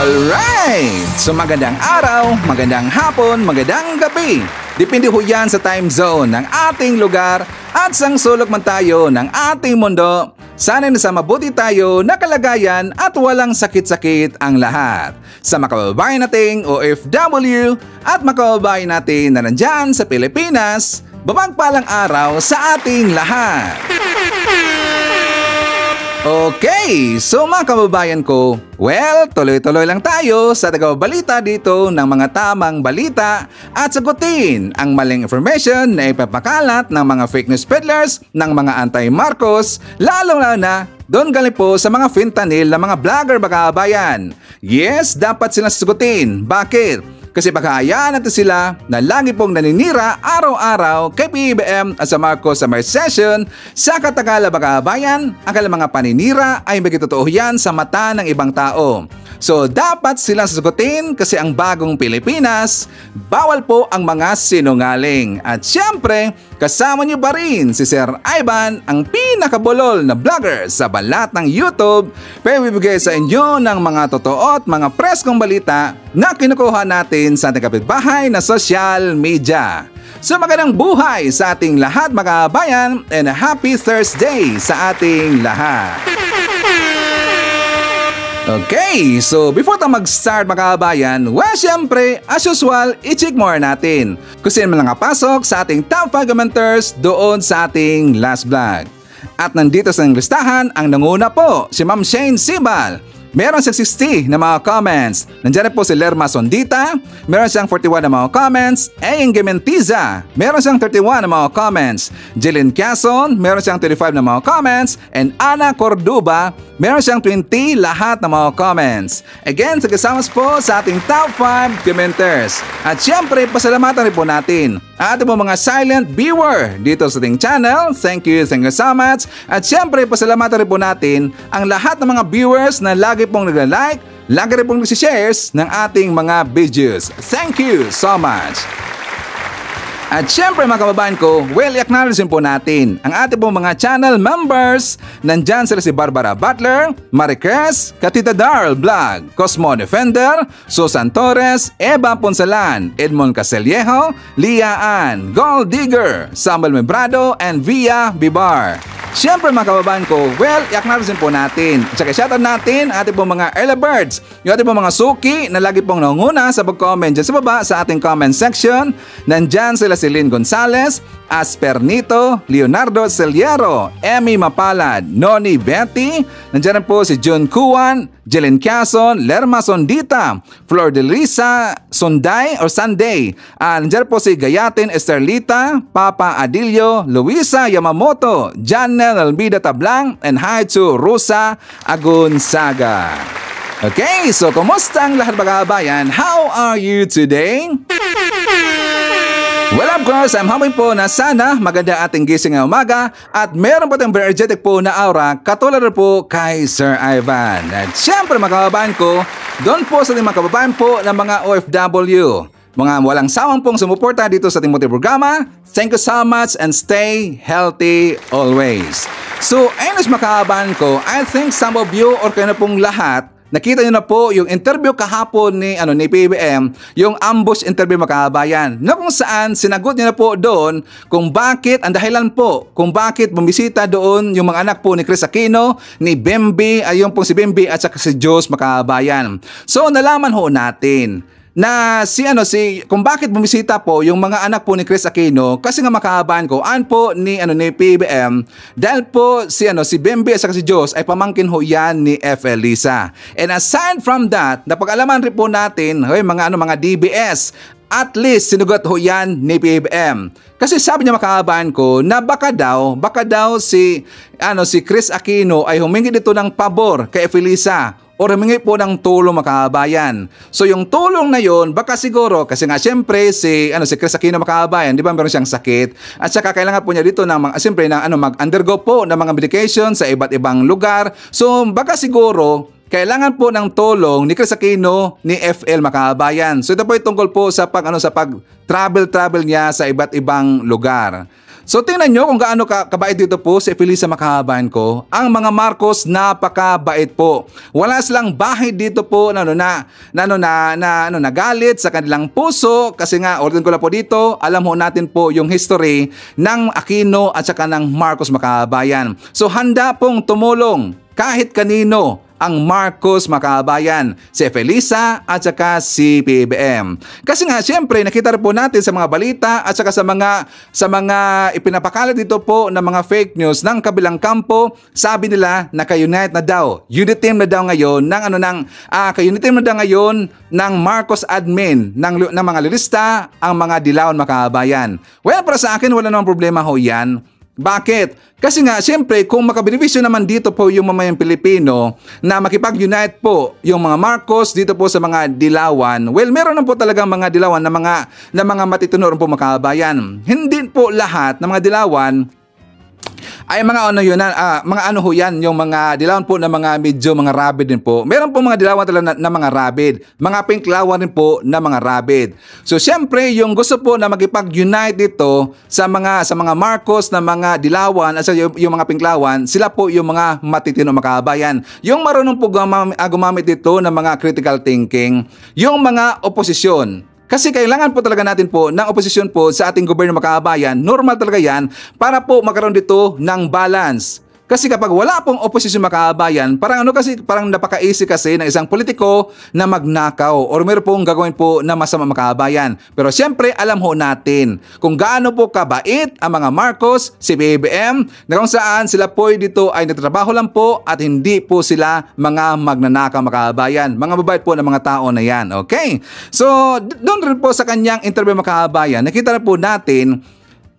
Alright! So magandang araw, magandang hapon, magandang gabi. Depende ho yan sa time zone ng ating lugar at sang sulok man tayo ng ating mundo. Sana nasa mabuti tayo na kalagayan at walang sakit-sakit ang lahat. Sa mga kababayan nating OFW at mga kababayan natin na nandyan sa Pilipinas, mapagpalang araw sa ating lahat. Okay, so mga kababayan ko, well, tuloy-tuloy lang tayo sa tagabalita dito ng mga tamang balita at sagutin ang maling information na ipapakalat ng mga fake news peddlers ng mga anti-Marcos, lalo-lalo na doon galing po sa mga fentanyl na mga vlogger mga kababayan. Yes, dapat silang sagutin. Bakit? Kasi baka hayaan natin sila na lagi pong naninira araw-araw kay PBBM at sa Marcos Summer Session. Sa katagala mga kabayan, ang kanilang mga paninira ay maging totoo yan sa mata ng ibang tao. So dapat silang sasagutin kasi ang bagong Pilipinas, bawal po ang mga sinungaling. At syempre, kasama niyo pa rin si Sir Ivan, ang pinakabulol na vlogger sa balat ng YouTube, pero bibigay sa inyo ng mga totoo at mga preskong balita na kinukuha natin sa ating kapitbahay na social media. So magandang buhay sa ating lahat mga kabayan and a happy Thursday sa ating lahat. Okay, so before tayo mag-start mga kabayan, well, syempre, as usual, i-check more natin kung sino man nakapasok sa ating top 5 commenters doon sa ating last vlog. At nandito sa listahan, ang nanguna po, si Ma'am Shane Sibal. Meron siyang 60 na mga comments. Nandiyan po si Lerma Sondita. Meron siyang 41 na mga comments. Eyeng Gementiza. Meron siyang 31 na mga comments. Jillian Quezon. Meron siyang 35 na mga comments. And Ana Corduba. Meron siyang 20 lahat na mga comments. Again, sagasamos po sa ating top 5 commenters. At syempre, pasalamatan rin po natin ang ating mga silent viewer dito sa ating channel. Thank you so much. At syempre, pasalamatan rin po natin ang lahat ng mga viewers na lagi pong nag-like, lagi rin pong nag-shares ng ating mga videos. Thank you so much. At syempre mga kababayan ko, well, i-acknowledge po natin ang ating pong mga channel members. Nandyan sila si Barbara Butler, Maricres, Katita Darl Vlog, Cosmo Defender, Susan Torres, Eva Ponsalan, Edmond Casellejo, Lia Ann, Gold Digger, Samuel Mebrado, and Via Bibar. Siyempre mga kababayan ko, well, i-acknowledge po natin. At saka shoutout natin ating pong mga early birds, yung ating pong mga suki na lagi pong nanguna sa pag-comment dyan sa baba sa ating comment section. Nandyan sila si Lynn Gonzalez, Aspernito, Leonardo Celiero, Emmy Mapalad, Noni Betty. Nandyan po si June Kuan, Jelen Quezon, Lerma Sondita, Flor de Lisa Sunday. Nandiyan po si Gayatin Esterlita, Papa Adilio, Luisa Yamamoto, Janel Almida Tablang, and hi to Rosa Agonzaga. Okay, so kumusta ang lahat mga kabayan? How are you today? Well, of course, I'm hoping po na sana maganda ating gising ng umaga at meron po tayong very energetic po na aura katulad po kay Sir Ivan. At syempre mga kababayan ko, doon po sa ating mga kababayan po ng mga OFW, mga walang sawang pong sumuporta dito sa ating munting programa, thank you so much and stay healthy always. So, ayun mga kababayan ko, I think some of you or kayo na pong lahat, nakita nyo na po yung interview kahapon ni PBBM, yung ambush interview mga kababayan, na kung saan sinagot niya na po doon kung bakit, ang dahilan po, kung bakit bumisita doon yung mga anak po ni Chris Aquino, ni Bemby, ayun pong si Bemby at saka si Diyos mga kababayan. So nalaman ho natin na kung bakit bumisita po yung mga anak po ni Chris Aquino, kasi nga makahabahan ko po ni PBBM dahil po si Bemby at saka si Diyos ay pamangkin ho yan ni FL Lisa. And aside from that, napag-alaman rin po natin mga DBS, at least sinugot ho yan ni PBBM. Kasi sabi niya makahabahan ko na baka daw si Chris Aquino ay humingi dito ng pabor kay FL Lisa o humingi po ng tulong mga kababayan. So yung tulong na yon, baka siguro kasi nga siyempre si Chris Aquino mga kababayan, di ba meron siyang sakit at saka kailangan po niya dito ng mag-undergo po ng mga medication sa iba't ibang lugar. So baka siguro kailangan po ng tulong ni Chris Aquino ni FL mga kababayan. So ito po ay tungkol po sa pag-travel niya sa iba't ibang lugar. So tingnan nyo kung gaano kabait dito po si Felisa makahabayan ko. Ang mga Marcos napakabait po. Wala silang bahid dito po na nagalit sa kanilang puso kasi nga ulitin ko lang po dito, alam ho natin po yung history ng Aquino at saka ng Marcos makahabayan. So handa pong tumulong kahit kanino ang Marcos makabayan, si Felisa at saka si PBBM. Kasi nga siyempre nakita rin po natin sa mga balita at saka sa mga ipinapakalat dito po ng mga fake news ng kabilang kampo, sabi nila na ka-unite na daw. Unit team na daw ngayon ka-unit team na daw ngayon ng Marcos admin ng mga lilista ang mga dilawan makabayan. Well, para sa akin wala namang problema ho yan. Bakit? Kasi nga, siyempre, kung makabenepisyo naman dito po yung mamayang Pilipino na makipag-unite po yung mga Marcos dito po sa mga dilawan, well, meron na po talagang mga dilawan na mga matitunor po makabayan. Hindi po lahat ng mga dilawan ay mga ano ho yan, yung mga dilawan po na mga medyo mga rabid din po. Meron po mga dilawan talaga na mga rabid, mga pinklawan rin po na mga rabid. So syempre, yung gusto po na magipag-unite dito sa mga Marcos na mga dilawan at yung mga pinklawan, sila po yung mga matitino makabayan. Yung marunong po gumamit dito ng mga critical thinking, yung mga oposisyon. Kasi kailangan po talaga natin po ng oposisyon po sa ating gobyerno makabayan. Normal talaga yan para po magkaroon dito ng balance. Kasi kapag wala pong oposisyon makabayan, parang napaka-easy kasi ng isang politiko na magnakaw or meron pong gagawin po na masama makabayan. Pero siyempre alam ho natin kung gaano po kabait ang mga Marcos, si BBM, na kung saan sila po dito ay nagtatrabaho lang po at hindi po sila mga magnanakaw makabayan. Mga mabait po ng mga tao na yan. Okay? So, doon rin po sa kanyang interview makabayan, nakita rin po natin.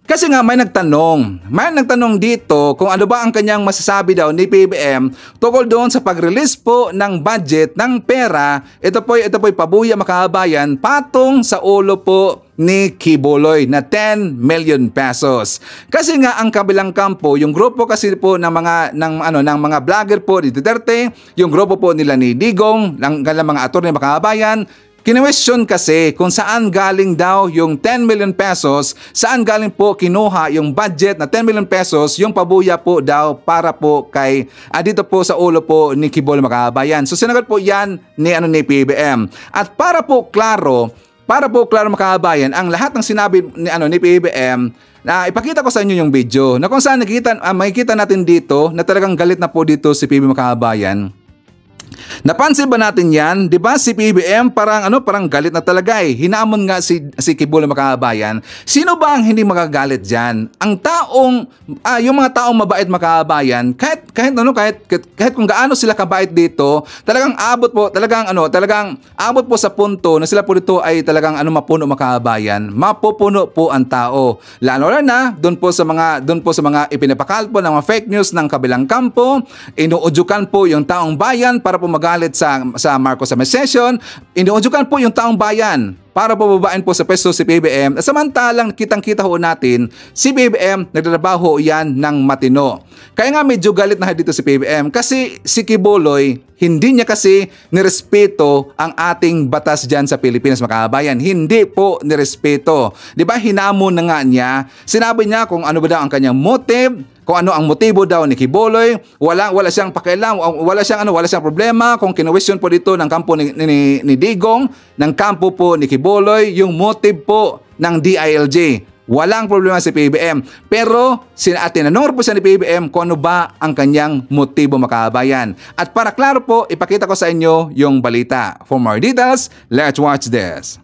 Kasi nga may nagtanong dito kung ano ba ang kanyang masasabi daw ni PBBM tungkol doon sa pag-release po ng budget ng pera. Ito po'y pabuya makabayan patong sa ulo po ni Kibuloy na 10 million pesos. Kasi nga ang kabilang kampo, yung grupo kasi po ng mga vlogger po ni Duterte, yung grupo po nila ni Digong, ng mga attorney makabayan, kine-question kasi kung saan galing daw yung 10 million pesos, saan galing po kinuha yung budget na 10 million pesos, yung pabuya po daw para po kay dito po sa ulo po ni Kibuloy makabayan. So sinagot po yan ni PBBM. At para po klaro makabayan, ang lahat ng sinabi ni PBBM, na ipakita ko sa inyo yung video na kung saan makikita natin dito na talagang galit na po dito si PBBM makabayan. Napansin ba natin yan? 'Di ba si PBBM parang galit na talaga eh. Hinamon nga si Kibuloy makabayan. Sino ba ang hindi magagalit diyan? Yung mga taong mabait makabayan, kahit kung gaano sila kabait dito, talagang abot po sa punto na sila po dito ay talagang mapuno makabayan. Mapupuno po ang tao. Lalo na doon po sa mga ipinapakal po ng mga fake news ng kabilang kampo, inuudyukan po yung taong bayan para po magalit sa Marcos Summit Session, inuudyukan po yung taong bayan para pababain po sa pwesto si PBBM. Samantalang kitang-kita ho natin, si PBBM nagtatrabaho yan ng matino. Kaya nga medyo galit na dito si PBBM kasi si Kibuloy, hindi niya kasi nirespeto ang ating batas dyan sa Pilipinas makabayan. Hindi po nirespeto. Di ba hinamon na nga niya, sinabi niya kung ano ba daw ang kanyang motive, kung ano ang motibo daw ni Kibuloy, wala siyang pakialam, wala siyang problema kung kino-question po dito ng kampo ni Digong, ng kampo po ni Kibuloy, yung motive po ng DILG. Walang problema si PBBM. Pero tinanong po siya ni PBBM kung ano ba ang kanyang motibo makabayan. At para klaro po, ipakita ko sa inyo yung balita. For more details, let's watch this.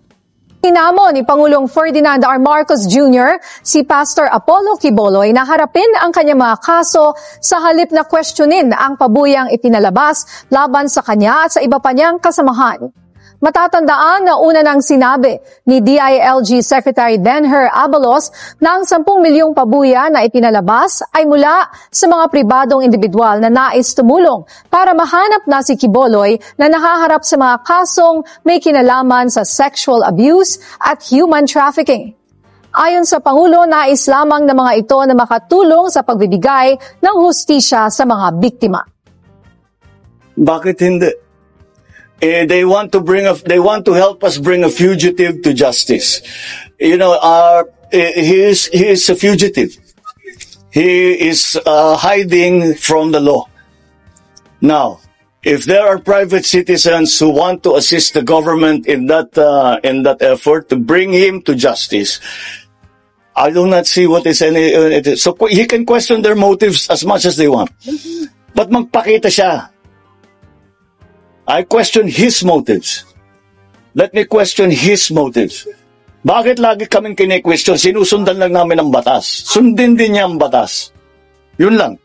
Hinamon ni Pangulong Ferdinand R. Marcos Jr. si Pastor Apollo Kibuloy na harapin ang kanyang mga kaso sa halip na questionin ang pabuyang ipinalabas laban sa kanya at sa iba pa niyang kasamahan. Matatandaan na una nang sinabi ni DILG Secretary Benher Abalos na ang 10 milyong pabuya na ipinalabas ay mula sa mga pribadong individual na nais tumulong para mahanap na si Kibuloy na nahaharap sa mga kasong may kinalaman sa sexual abuse at human trafficking. Ayon sa Pangulo, nais lamang ng mga ito na makatulong sa pagbibigay ng hustisya sa mga biktima. Bakit hindi? They want to help us bring a fugitive to justice. You know, he is a fugitive. he is hiding from the law. Now, if there are private citizens who want to assist the government in that effort to bring him to justice, I do not see what is any. So he can question their motives as much as they want, but magpakita siya. I question his motives. Let me question his motives. Bakit lagi kaming kine-question? Sinusundan lang namin ang batas. Sundin din niya ang batas. Yun lang.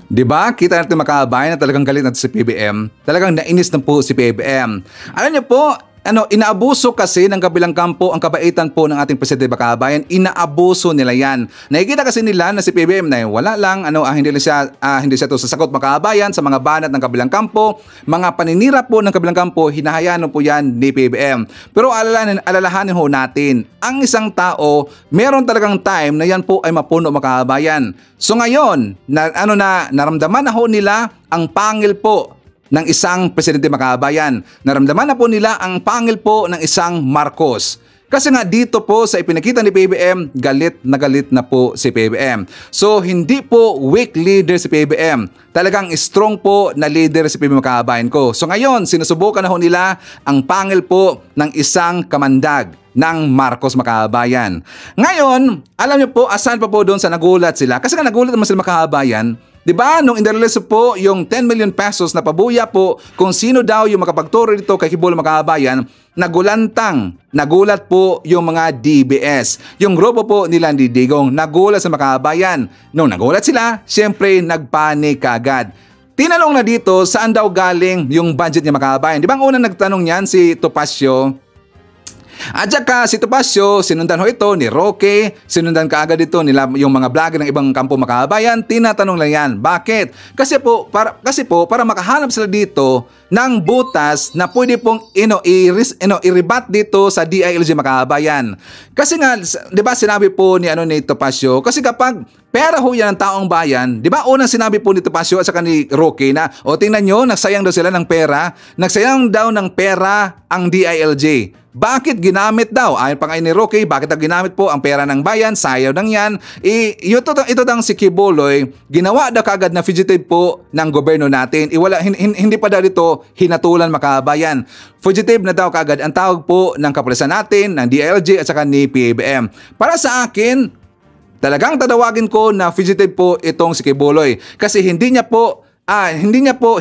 Diba? Kita natin makabayan na talagang galit natin si PBM. Talagang nainis na po si PBM. Alam niyo po, inaabuso kasi ng kabilang kampo ang kabaitan po ng ating presidente makabayan. Inaabuso nila yan. Nakikita kasi nila na si PBM na wala lang, hindi siya to sasagot makabayan sa mga banat ng kabilang kampo. Mga paninira po ng kabilang kampo, hinahayaan po yan ni PBM. Pero alalahanin ho natin, ang isang tao, meron talagang time na yan po ay mapuno makabayan. So ngayon, naramdaman na ho nila ang pangil po ng isang presidente makabayan. Naramdaman na po nila ang pangil po ng isang Marcos. Kasi nga dito po sa ipinakita ni PBM, galit na po si PBM. So hindi po weak leader si PBM. Talagang strong po na leader si PBM makabayan ko. So ngayon, sinusubukan na ho nila ang pangil po ng isang kamandag ng Marcos makabayan. Ngayon, alam niyo po, asan pa po doon sa nagulat sila? Kasi nga nagulat naman sila makabayan. Diba, nung inirelease po yung 10 million pesos na pabuya po kung sino daw yung makapagturo dito kay Kibuloy makabayan, nagulat po yung mga DBS. Yung grupo po nila ni Digong, nagulat sa makabayan. Nung nagulat sila, syempre nagpanik agad. Tinanong na dito saan daw galing yung budget niya makabayan. Di ba ang unang nagtanong niyan si Topacio? At saka si Topacio, sinundan ho ito ni Roque, sinundan kaagad ito nila yung mga vlogger ng ibang kampo makabayan, tinatanong lang yan. Bakit? Kasi po para makahanap sila dito ng butas na pwede pong i-rebat dito sa DILG makabayan. Kasi nga, 'di ba sinabi po ni Topacio, kasi kapag pera ho yan ng taong bayan, 'di ba unang sinabi po ni Topacio at saka ni Roque na tingnan nyo, nagsayang daw sila ng pera, nagsayang daw ng pera ang DILG. Bakit ginamit daw? Ayon pa ngayon ni Roque, bakit ginamit po ang pera ng bayan? Sayaw lang yan. Ito dang si Kibuloy, ginawa daw kagad na fugitive po ng gobyerno natin. Hindi pa daw dito hinatulan makabayan. Fugitive na daw kagad ang tawag po ng kapulisan natin, ng DILG at saka ni PBM. Para sa akin, talagang tatawagin ko na fugitive po itong si Kibuloy. Kasi hindi niya po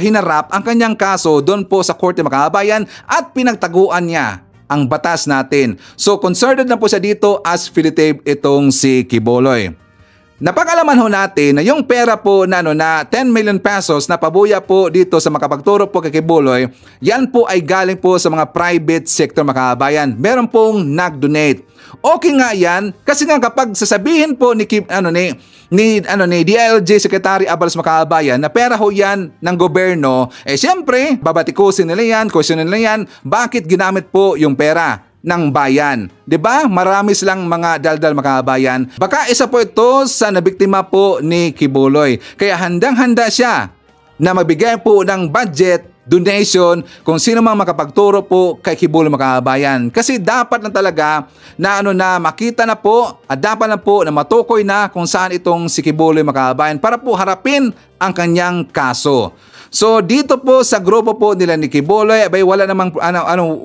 hinarap ang kanyang kaso doon po sa Korte Makabayan at pinagtaguan niya ang batas natin. So concerned na po siya dito as fugitive itong si Kibuloy. Napakalaman ho natin na yung pera po na 10 million pesos na pabuya po dito sa makapagturo po kay Kibuloy, yan po ay galing po sa mga private sector makabayan. Meron pong nag-donate. Okay nga yan kasi nga kapag sasabihin po ni DILG Secretary Abalos makabayan na pera ho yan ng gobyerno, siyempre babatikusin nila yan, questionin nila yan, bakit ginamit po yung pera ng bayan? 'Di ba? Marami silang mga daldal makabayan. Baka isa po ito sa nabiktima po ni Kibuloy. Kaya handang-handa siya na magbigay po ng budget donation kung sino mang makapagturo po kay Kibuloy makabayan. Kasi dapat na talaga na makita na po at dapat na po na matukoy na kung saan itong si Kibuloy makabayan para po harapin ang kanyang kaso. So dito po sa grupo po nila ni Kibuloy, wala namang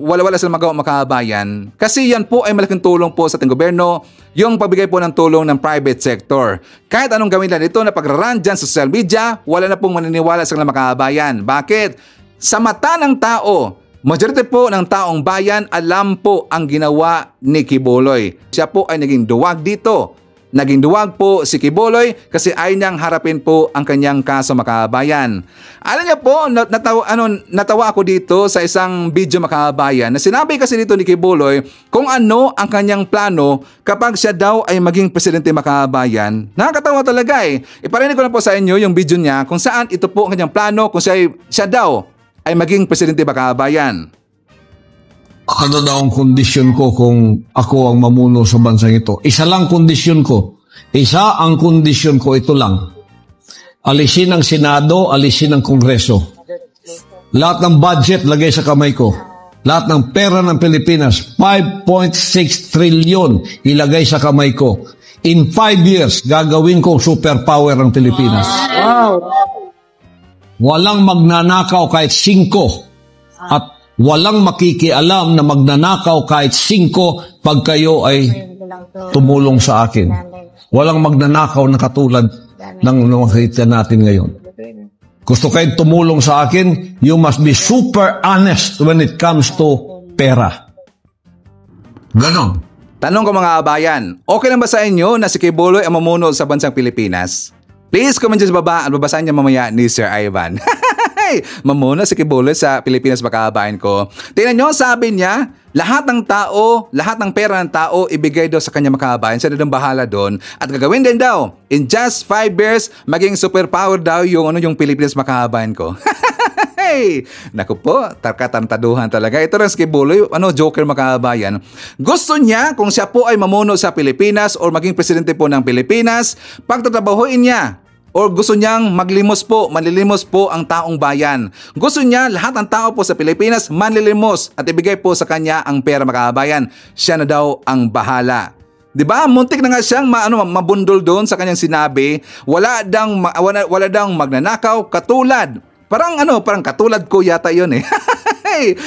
wala silang magawa makabayan. Kasi yan po ay malaking tulong po sa ating gobyerno, yung pagbigay po ng tulong ng private sector. Kahit anong gawin lang ito na pag-run dyan sa social media, wala na pong maniniwala sa kanilang makabayan. Bakit? Sa mata ng tao, majority po ng taong bayan alam po ang ginawa ni Kibuloy. Siya po ay naging duwag dito. Naging duwag po si Kibuloy kasi ayaw niyang harapin po ang kanyang kaso makabayan. Alam niyo po, natawa ako dito sa isang video makabayan na sinabi kasi dito ni Kibuloy kung ano ang kanyang plano kapag siya daw ay maging presidente makabayan. Nakakatawa talaga eh. Iparinig ko na po sa inyo yung video niya kung saan ito po ang kanyang plano kung siya daw ay maging presidente makabayan. Ano daw ang kondisyon ko kung ako ang mamuno sa bansang ito? Isa lang kondisyon ko. Isa ang kondisyon ko, ito lang. Alisin ang Senado, alisin ang Kongreso. Lahat ng budget lagay sa kamay ko. Lahat ng pera ng Pilipinas, 5.6 trillion ilagay sa kamay ko. In 5 years, gagawin kong superpower ang Pilipinas. Walang magnanakaw kahit 5 at walang makikialam na magnanakaw kahit 5 pag kayo ay tumulong sa akin. Walang magnanakaw na katulad ng nakita natin ngayon. Gusto kayo tumulong sa akin, you must be super honest when it comes to pera. Ganon. Tanong ko mga kabayan, okay lang ba sa inyo na si Kibuloy ang mamuno sa bansang Pilipinas? Please comment dyan sa baba at babasahin niya mamaya ni Sir Ivan. Mamuno si Kibuloy sa Pilipinas mga kabayan ko. Tingnan nyo, sabi niya, lahat ng tao, lahat ng pera ng tao, ibigay daw sa kanya mga kabayan. Siya na daw bahala doon. At gagawin din daw, in just 5 years, maging superpower daw yung Pilipinas mga kabayan ko. Hey! Naku po, tarkatantaduhan talaga. Ito rin si Kibuloy, joker mga kabayan. Gusto niya kung siya po ay mamuno sa Pilipinas or maging presidente po ng Pilipinas, pagtatrabahuin niya. Or gusto niyang manlilimos po ang taong bayan. Gusto niya lahat ng tao po sa Pilipinas manlilimos at ibigay po sa kanya ang pera mga kabayan. Siya na daw ang bahala. 'Di ba? Muntik na nga siyang mabundol doon sa kanyang sinabi, wala dang magnanakaw katulad. Parang katulad ko yata 'yon eh.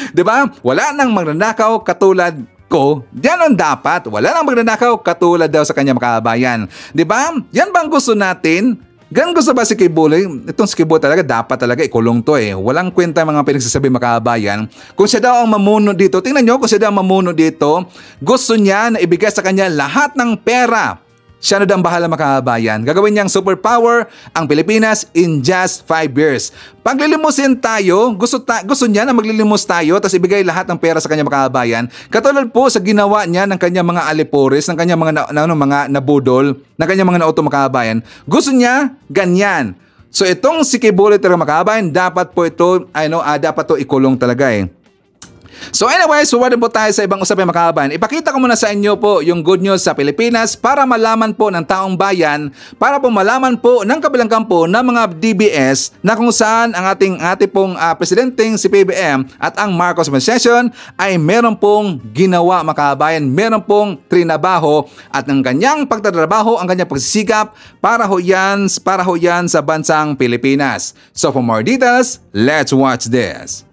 'Di ba? Wala nang magnanakaw katulad ko. Diyan ang dapat. Wala nang magnanakaw katulad daw sa kanya mga kabayan. 'Di ba? Yan bang gusto natin? Ganun gusto ba si Kibuloy? Itong si Kibuloy talaga, dapat talaga ikulong to eh. Walang kwenta mga pinagsasabi mga kabayan. Kung siya daw ang mamuno dito, tingnan nyo, kung siya daw ang mamuno dito, gusto niya na ibigay sa kanya lahat ng pera. Siya na daw ang bahala mga kabayan. Gagawin niyang superpower ang Pilipinas in just 5 years. Paglilimusin tayo, gusto niya na maglilimos tayo tapos ibigay lahat ng pera sa kanyang mga kabayan. Katulad po sa ginawa niya ng kanyang mga alipores, ng kanyang mga nabudol, ng kanyang mga nauto mga kabayan. Gusto niya ganyan. So itong si Kibuloy talaga mga kabayan, dapat po ito, dapat to ikulong talaga eh. So anyways, suwari po tayo sa ibang usapin mga kabayan. Ipakita ko muna sa inyo po yung good news sa Pilipinas para malaman po ng taong bayan, para po malaman po ng kabilang kampo ng mga DBS na kung saan ang ating pong presidenteng si PBM at ang Marcos administration ay meron pong ginawa mga kabayan, meron pong trinabaho at ng kanyang pagtatrabaho, ang kanyang pagsisikap para ho yan sa bansang Pilipinas. So for more details, let's watch this.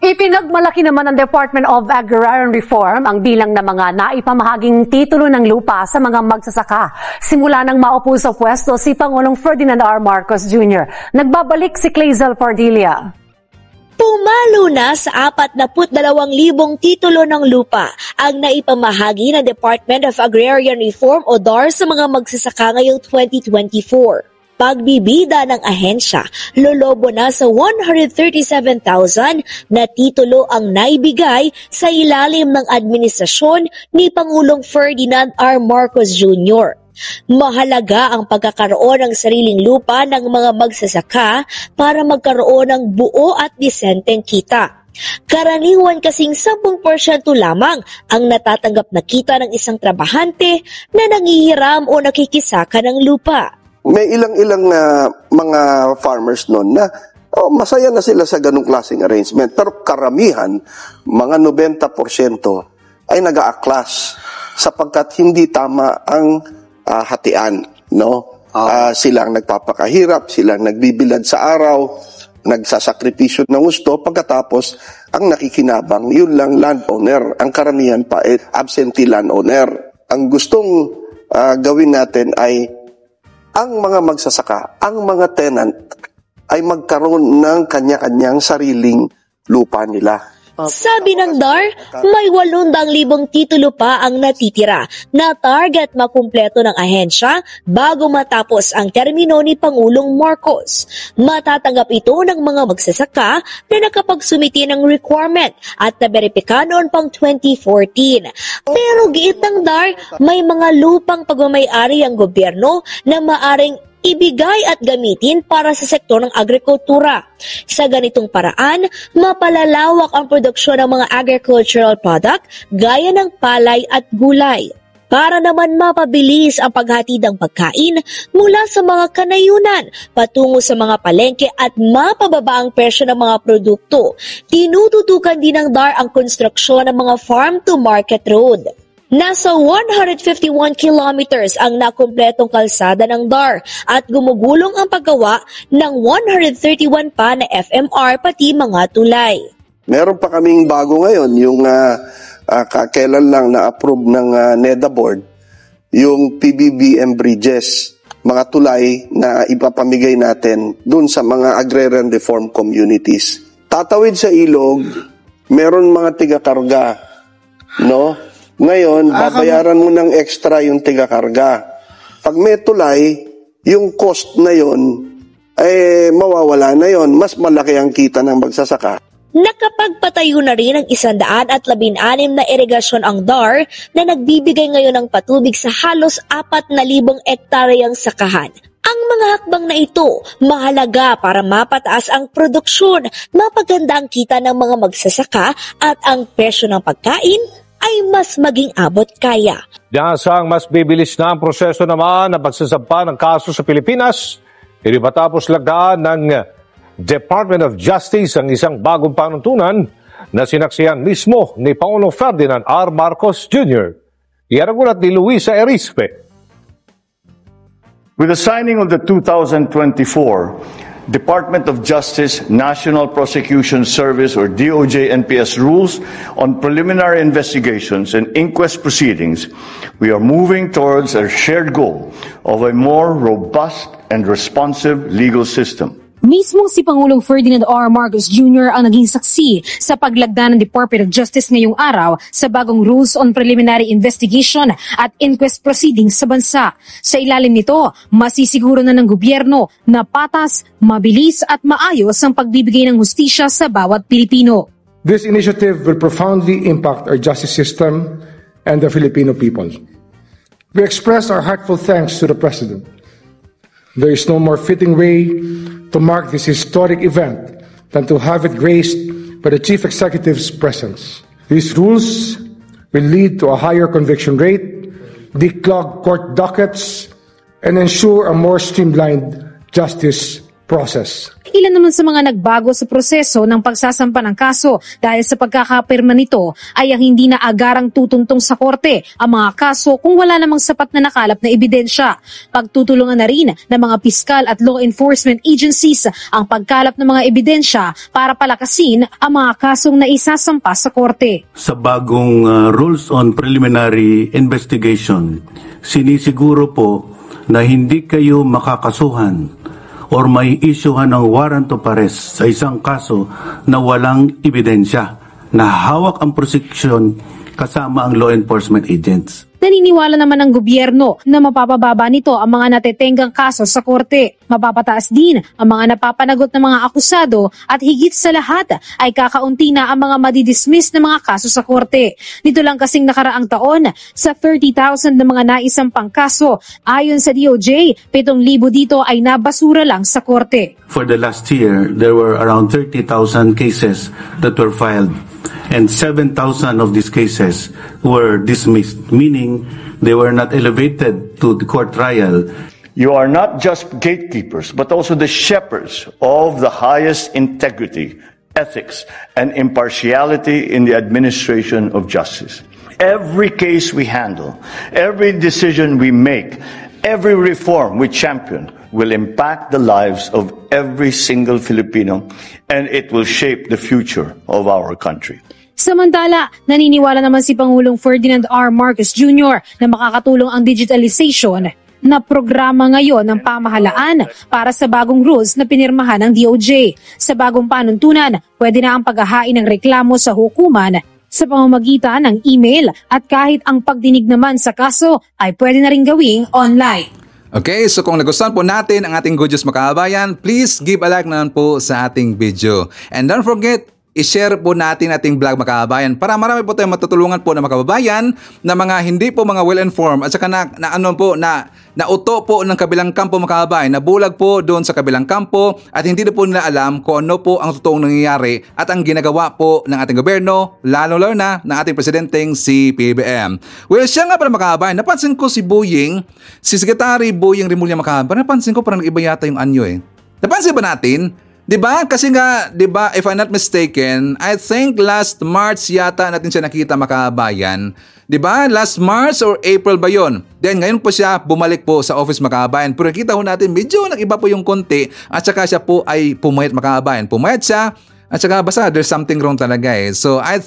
Ipinagmalaki naman ng Department of Agrarian Reform ang bilang ng mga naipamahaging titulo ng lupa sa mga magsasaka. Simula nang maupo sa pwesto si Pangulong Ferdinand R. Marcos Jr. Nagbabalik si Clazel Pardilia. Pumalo na sa 42,000 titulo ng lupa ang naipamahagi ng Department of Agrarian Reform o DAR sa mga magsasaka ngayong 2024. Pagbibida ng ahensya, lolobo na sa 137,000 na titulo ang naibigay sa ilalim ng administrasyon ni Pangulong Ferdinand R. Marcos Jr. Mahalaga ang pagkakaroon ng sariling lupa ng mga magsasaka para magkaroon ng buo at disenteng kita. Karaniwan kasing 10% lamang ang natatanggap na kita ng isang trabahante na nangihiram o nakikisaka ng lupa. May ilang-ilang na mga farmers noon na masaya na sila sa ganung klaseng arrangement. Pero karamihan, mga 90% ay nag-a-clash sapagkat hindi tama ang hatian. No? Silang nagpapakahirap, silang nagbibilad sa araw, nagsasakripisyo ng gusto, pagkatapos ang nakikinabang, yun lang landowner. Ang karamihan pa ay absentee landowner. Ang gustong gawin natin ay ang mga magsasaka, ang mga tenant ay magkaroon ng kanya-kanyang sariling lupa nila. Sabi ng DAR, may 800,000 titulo pa ang natitira na target makumpleto ng ahensya bago matapos ang termino ni Pangulong Marcos. Matatanggap ito ng mga magsasaka na nakapagsumiti ng requirement at naberipika noon pang 2014. Pero giit ng DAR, may mga lupang pagmamayari ang gobyerno na maaring ibigay at gamitin para sa sektor ng agrikultura. Sa ganitong paraan, mapalalawak ang produksyon ng mga agricultural product gaya ng palay at gulay. Para naman mapabilis ang paghatid ng pagkain mula sa mga kanayunan patungo sa mga palengke at mapababa ang presyo ng mga produkto, tinututukan din ng DAR ang konstruksyon ng mga farm-to-market road. Nasa 151 kilometers ang nakumpletong kalsada ng DAR at gumugulong ang paggawa ng 131 pa na FMR pati mga tulay. Meron pa kaming bago ngayon, yung kailan lang na-approve ng NEDA board, yung PBBM bridges, mga tulay na ipapamigay natin dun sa mga agrarian reform communities. Tatawid sa ilog, meron mga tiga-karga, no? Ngayon, babayaran mo ng extra yung tiga-karga. Pag may tulay, yung cost na yon mawawala na yon. Mas malaki ang kita ng magsasaka. Nakapagpatayo na rin ang 116 na irigasyon ang DAR na nagbibigay ngayon ng patubig sa halos 4,000 ektaryang sakahan. Ang mga hakbang na ito mahalaga para mapataas ang produksyon, mapaganda ang kita ng mga magsasaka at ang presyo ng pagkain ay mas maging abot kaya. Dasang mas bibilis na ang proseso naman ng pagsasampa ng kaso sa Pilipinas. Hindi matapos lagdaan ng Department of Justice ang isang bagong panuntunan na sinaksihan mismo ni Pangulong Ferdinand R. Marcos Jr. Iyan ang ulat ni Luisa Erispe. With the signing of the 2024 Department of Justice National Prosecution Service or DOJ-NPS rules on preliminary investigations and inquest proceedings, we are moving towards a shared goal of a more robust and responsive legal system. Mismong si Pangulong Ferdinand R. Marcos Jr. ang naging saksi sa paglagda ng Department of Justice ngayong araw sa bagong rules on preliminary investigation at inquest proceedings sa bansa. Sa ilalim nito, masisiguro na ng gobyerno na patas, mabilis at maayos ang pagbibigay ng hustisya sa bawat Pilipino. This initiative will profoundly impact our justice system and the Filipino people. We express our heartfelt thanks to the President. There is no more fitting way to mark this historic event than to have it graced by the Chief Executive's presence. These rules will lead to a higher conviction rate, declog court dockets, and ensure a more streamlined justice process. Ilan naman sa mga nagbago sa proseso ng pagsasampa ng kaso dahil sa pagkakapirma nito ay ang hindi na agarang tutuntong sa korte ang mga kaso kung wala namang sapat na nakalap na ebidensya. Pagtutulungan na rin ng mga piskal at law enforcement agencies ang pagkalap ng mga ebidensya para palakasin ang mga kasong naisasampa sa korte. Sa bagong rules on preliminary investigation, sinisiguro po na hindi kayo makakasuhan or may isyuhan ng warrant of arrest sa isang kaso na walang ebidensya na hawak ang prosecution kasama ang law enforcement agents. Naniniwala naman ng gobyerno na mapapababa nito ang mga natetenggang kaso sa korte. Mapapataas din ang mga napapanagot ng mga akusado at higit sa lahat ay kakaunti na ang mga madidismiss na mga kaso sa korte. Dito lang kasing nakaraang taon, sa 30,000 na mga naisampang kaso, ayon sa DOJ, 7,000 dito ay nabasura lang sa korte. For the last year, there were around 30,000 cases that were filed. And 7,000 of these cases were dismissed, meaning they were not elevated to the court trial. You are not just gatekeepers, but also the shepherds of the highest integrity, ethics, and impartiality in the administration of justice. Every case we handle, every decision we make, every reform we champion will impact the lives of every single Filipino, and it will shape the future of our country. Samantala, naniniwala naman si Pangulong Ferdinand R. Marcos Jr. na makakatulong ang digitalization na programa ngayon ng pamahalaan para sa bagong rules na pinirmahan ng DOJ. Sa bagong panuntunan, pwede na ang paghahain ng reklamo sa hukuman sa pamamagitan ng email at kahit ang pagdinig naman sa kaso ay pwede na rin gawing online. Okay, so kung nagustuhan po natin ang ating Good News mga kababayan, please give a like naman po sa ating video. And don't forget, i-share po natin ating vlog mga kababayan para marami po tayong matutulungan po na mga kababayan na mga hindi po mga well-informed at saka nauto po ng kabilang kampo mga kababayan, nabulag po doon sa kabilang kampo at hindi na po nila alam kung ano po ang totoong nangyayari at ang ginagawa po ng ating gobyerno, lalo na ng ating presidenteng si PBBM. Well, siya nga pala mga kababayan, napansin ko si Secretary Boying Rimulya mga kababayan, napansin ko parang iba yata yung anyo eh. Napansin ba natin? Diba? Kasi nga, diba, if I'm not mistaken, I think last March yata natin siya nakita, makabayan. Diba? Last March or April ba yon? Then ngayon po siya bumalik po sa office, makabayan. Pero nakita ho natin, medyo nag-iba po yung konti at saka siya po ay pumayat, makabayan. Pumayat siya at saka basta there's something wrong talaga eh. So I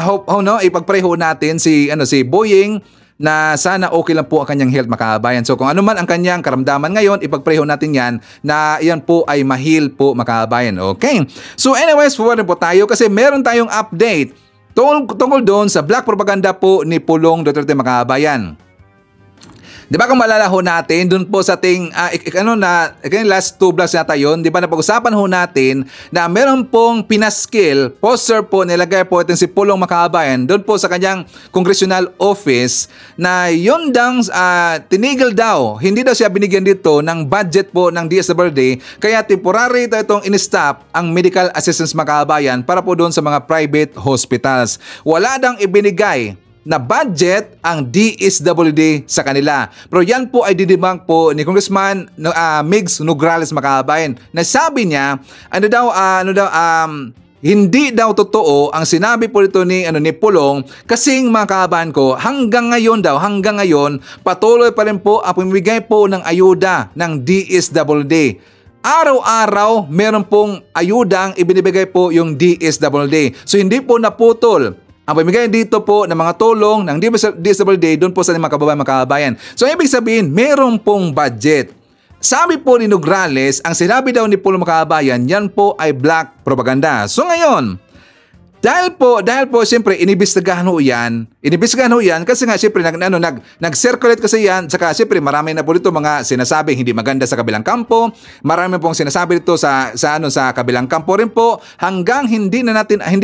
hope, ipag-pray ho natin si Boying na sana okay lang po ang kanyang health, makabayan. So kung ano man ang kanyang karamdaman ngayon, ipag-pray ho natin yan na yan po ay ma-heal po, makabayan. Okay? So anyways, forward po tayo kasi meron tayong update tungkol doon sa black propaganda po ni Pulong Duterte, makabayan. Di ba kung maalala ho natin, dun po sa ating, last 2 vlogs yata yun, di ba napag-usapan ho natin na meron pong pinaskil, poster po, nilagay po itong si Pulong, makabayan, doon po sa kanyang congressional office na yun dang tinigil daw, hindi daw siya binigyan dito ng budget po ng DSWD, kaya temporary itong in-stop ang medical assistance, makabayan, para po doon sa mga private hospitals. Wala dang ibinigay na budget ang DSWD sa kanila. Pero yan po ay didibang po ni Congressman Migs Nograles, makabayan, na sabi niya, hindi daw totoo ang sinabi po dito ni Pulong, kasing mga kabayan ko, hanggang ngayon patuloy pa rin po ang pamimigay po ng ayuda ng DSWD. Araw-araw meron pong ayuda ang ibinibigay po yung DSWD. So hindi po naputol ang pamimigay dito po ng mga tulong ng DSWD doon po sa mga kababayan. So ibig sabihin, meron pong budget. Sabi po ni Nograles, ang sinabi daw ni Pulong, makabayan, yan po ay black propaganda. So ngayon, dahil po siyempre inibestigahan ho yan kasi nga siyempre nag-circulate kasi yan, saka siyempre marami na po dito mga sinasabing hindi maganda sa kabilang kampo, marami pong sinasabi dito sa kabilang kampo rin po, hanggang hindi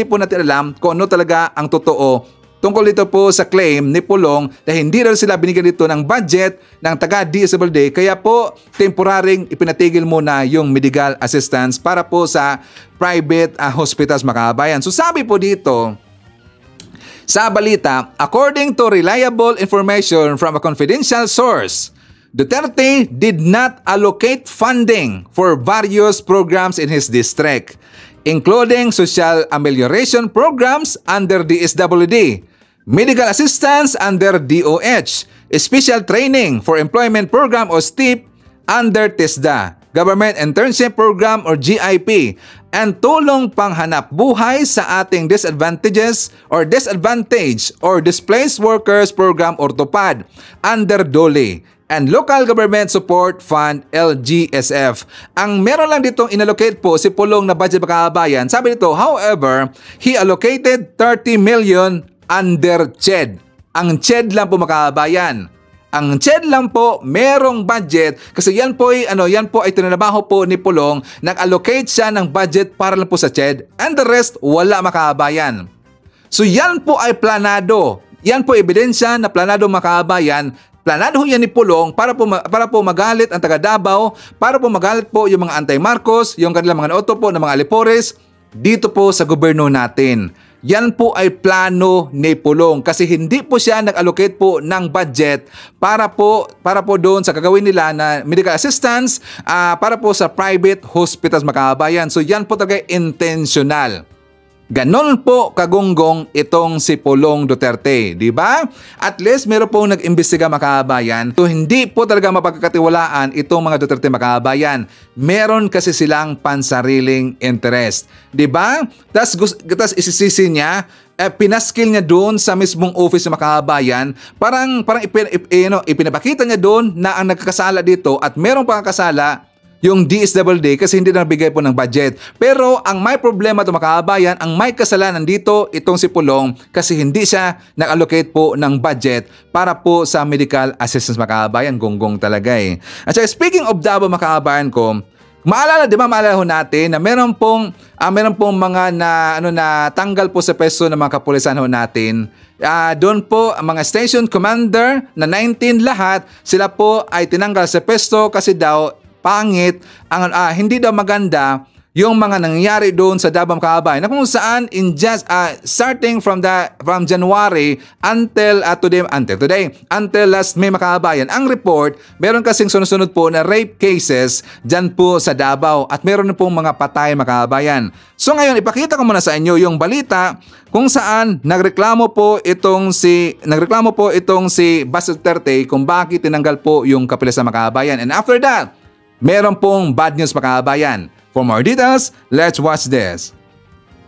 po natin alam kung ano talaga ang totoo tungkol dito po sa claim ni Pulong na hindi daw sila binigyan dito ng budget ng taga-DSWD, kaya po temporaring ipinatigil muna yung medical assistance para po sa private hospitals, makabayan. So sabi po dito sa balita, according to reliable information from a confidential source, Duterte did not allocate funding for various programs in his district, including social amelioration programs under DSWD, medical assistance under DOH, special training for employment program o STEP under TESDA, government internship program or GIP, and tulong panghanap buhay sa ating disadvantaged or displaced workers program or TUPAD under DOLE, and Local Government Support Fund LGSF. Ang meron lang ditong inallocate po si Pulong na budget, makabayan. Sabi dito, however, he allocated 30 million under CHED. Ang CHED lang po, makabayan. Ang CHED lang po merong budget kasi yan po ay tinanabaho po ni Pulong, nag-allocate siya ng budget para lang po sa CHED, and the rest wala, makabayan. So yan po ay planado. Yan po ebidensya na planado, makabayan. Planado yan ni Pulong para po magalit ang taga Davao, para po magalit po yung mga anti-Marcos, yung kanilang mga nauto po ng mga alipores dito po sa gobyerno natin. Yan po ay plano ni Pulong kasi hindi po siya nag-allocate po ng budget para po doon sa gagawin nila na medical assistance para po sa private hospitals, makabayan. So yan po talaga intentional. Ganon po kagunggong itong si Pulong Duterte, di ba? At least meron pong nag-imbestiga, makabayan. So hindi po talaga mapagkakatiwalaan itong mga Duterte, makabayan. Meron kasi silang pansariling interest, di ba? Tas isisisi niya, pinaskill niya doon sa mismong office ng makabayan. Parang ipinapakita niya doon na ang nagkakasala dito at merong pangkakasala yung DSWD kasi hindi nabigay po ng budget. Pero ang may problema ito, makabayan, ang may kasalanan dito itong si Pulong kasi hindi siya nag-allocate po ng budget para po sa medical assistance, makabayan. Gonggong talaga eh. At saka speaking of Davao, makabayan ko, maalala ho natin na meron pong mga na tanggal po sa peso ng mga kapulisan ho natin. Doon po ang mga station commander na 19 lahat, sila po ay tinanggal sa peso kasi daw pangit, hindi daw maganda yung mga nangyari doon sa Davao Kaabay na kung saan starting from January until last May Makabayan, ang report meron kasing sunod-sunod po na rape cases dyan po sa Davao at meron pong mga patay Makabayan. So ngayon ipakita ko muna sa inyo yung balita kung saan nagreklamo po itong si Bas Duterte kung bakit tinanggal po yung kapilasan Makabayan. And after that, meron pong bad news Makabayan. For more details, let's watch this.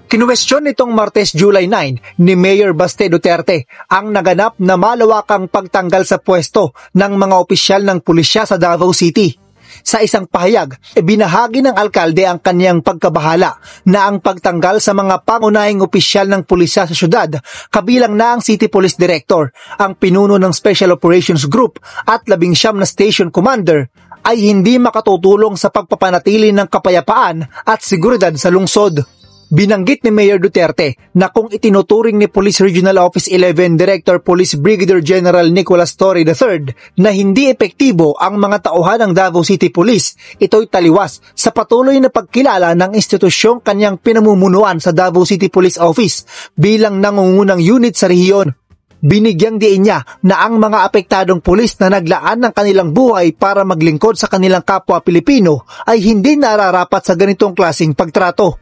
Kinuwestiyon nitong Martes, July 9 ni Mayor Baste Duterte ang naganap na malawakang pagtanggal sa pwesto ng mga opisyal ng pulisya sa Davao City. Sa isang pahayag, ibinahagi ng alkalde ang kanyang pagkabahala na ang pagtanggal sa mga pangunahing opisyal ng pulisya sa syudad, kabilang na ang City Police Director, ang pinuno ng Special Operations Group at 19 na Station Commander, ay hindi makatutulong sa pagpapanatili ng kapayapaan at seguridad sa lungsod. Binanggit ni Mayor Duterte na kung itinuturing ni Police Regional Office 11 Director Police Brigadier General Nicolas Torre III na hindi epektibo ang mga tauhan ng Davao City Police, ito'y taliwas sa patuloy na pagkilala ng institusyong kanyang pinamumunuan sa Davao City Police Office bilang nangungunang unit sa rehiyon. Binigyang diin niya na ang mga apektadong pulis na naglaan ng kanilang buhay para maglingkod sa kanilang kapwa Pilipino ay hindi nararapat sa ganitong klaseng pagtrato.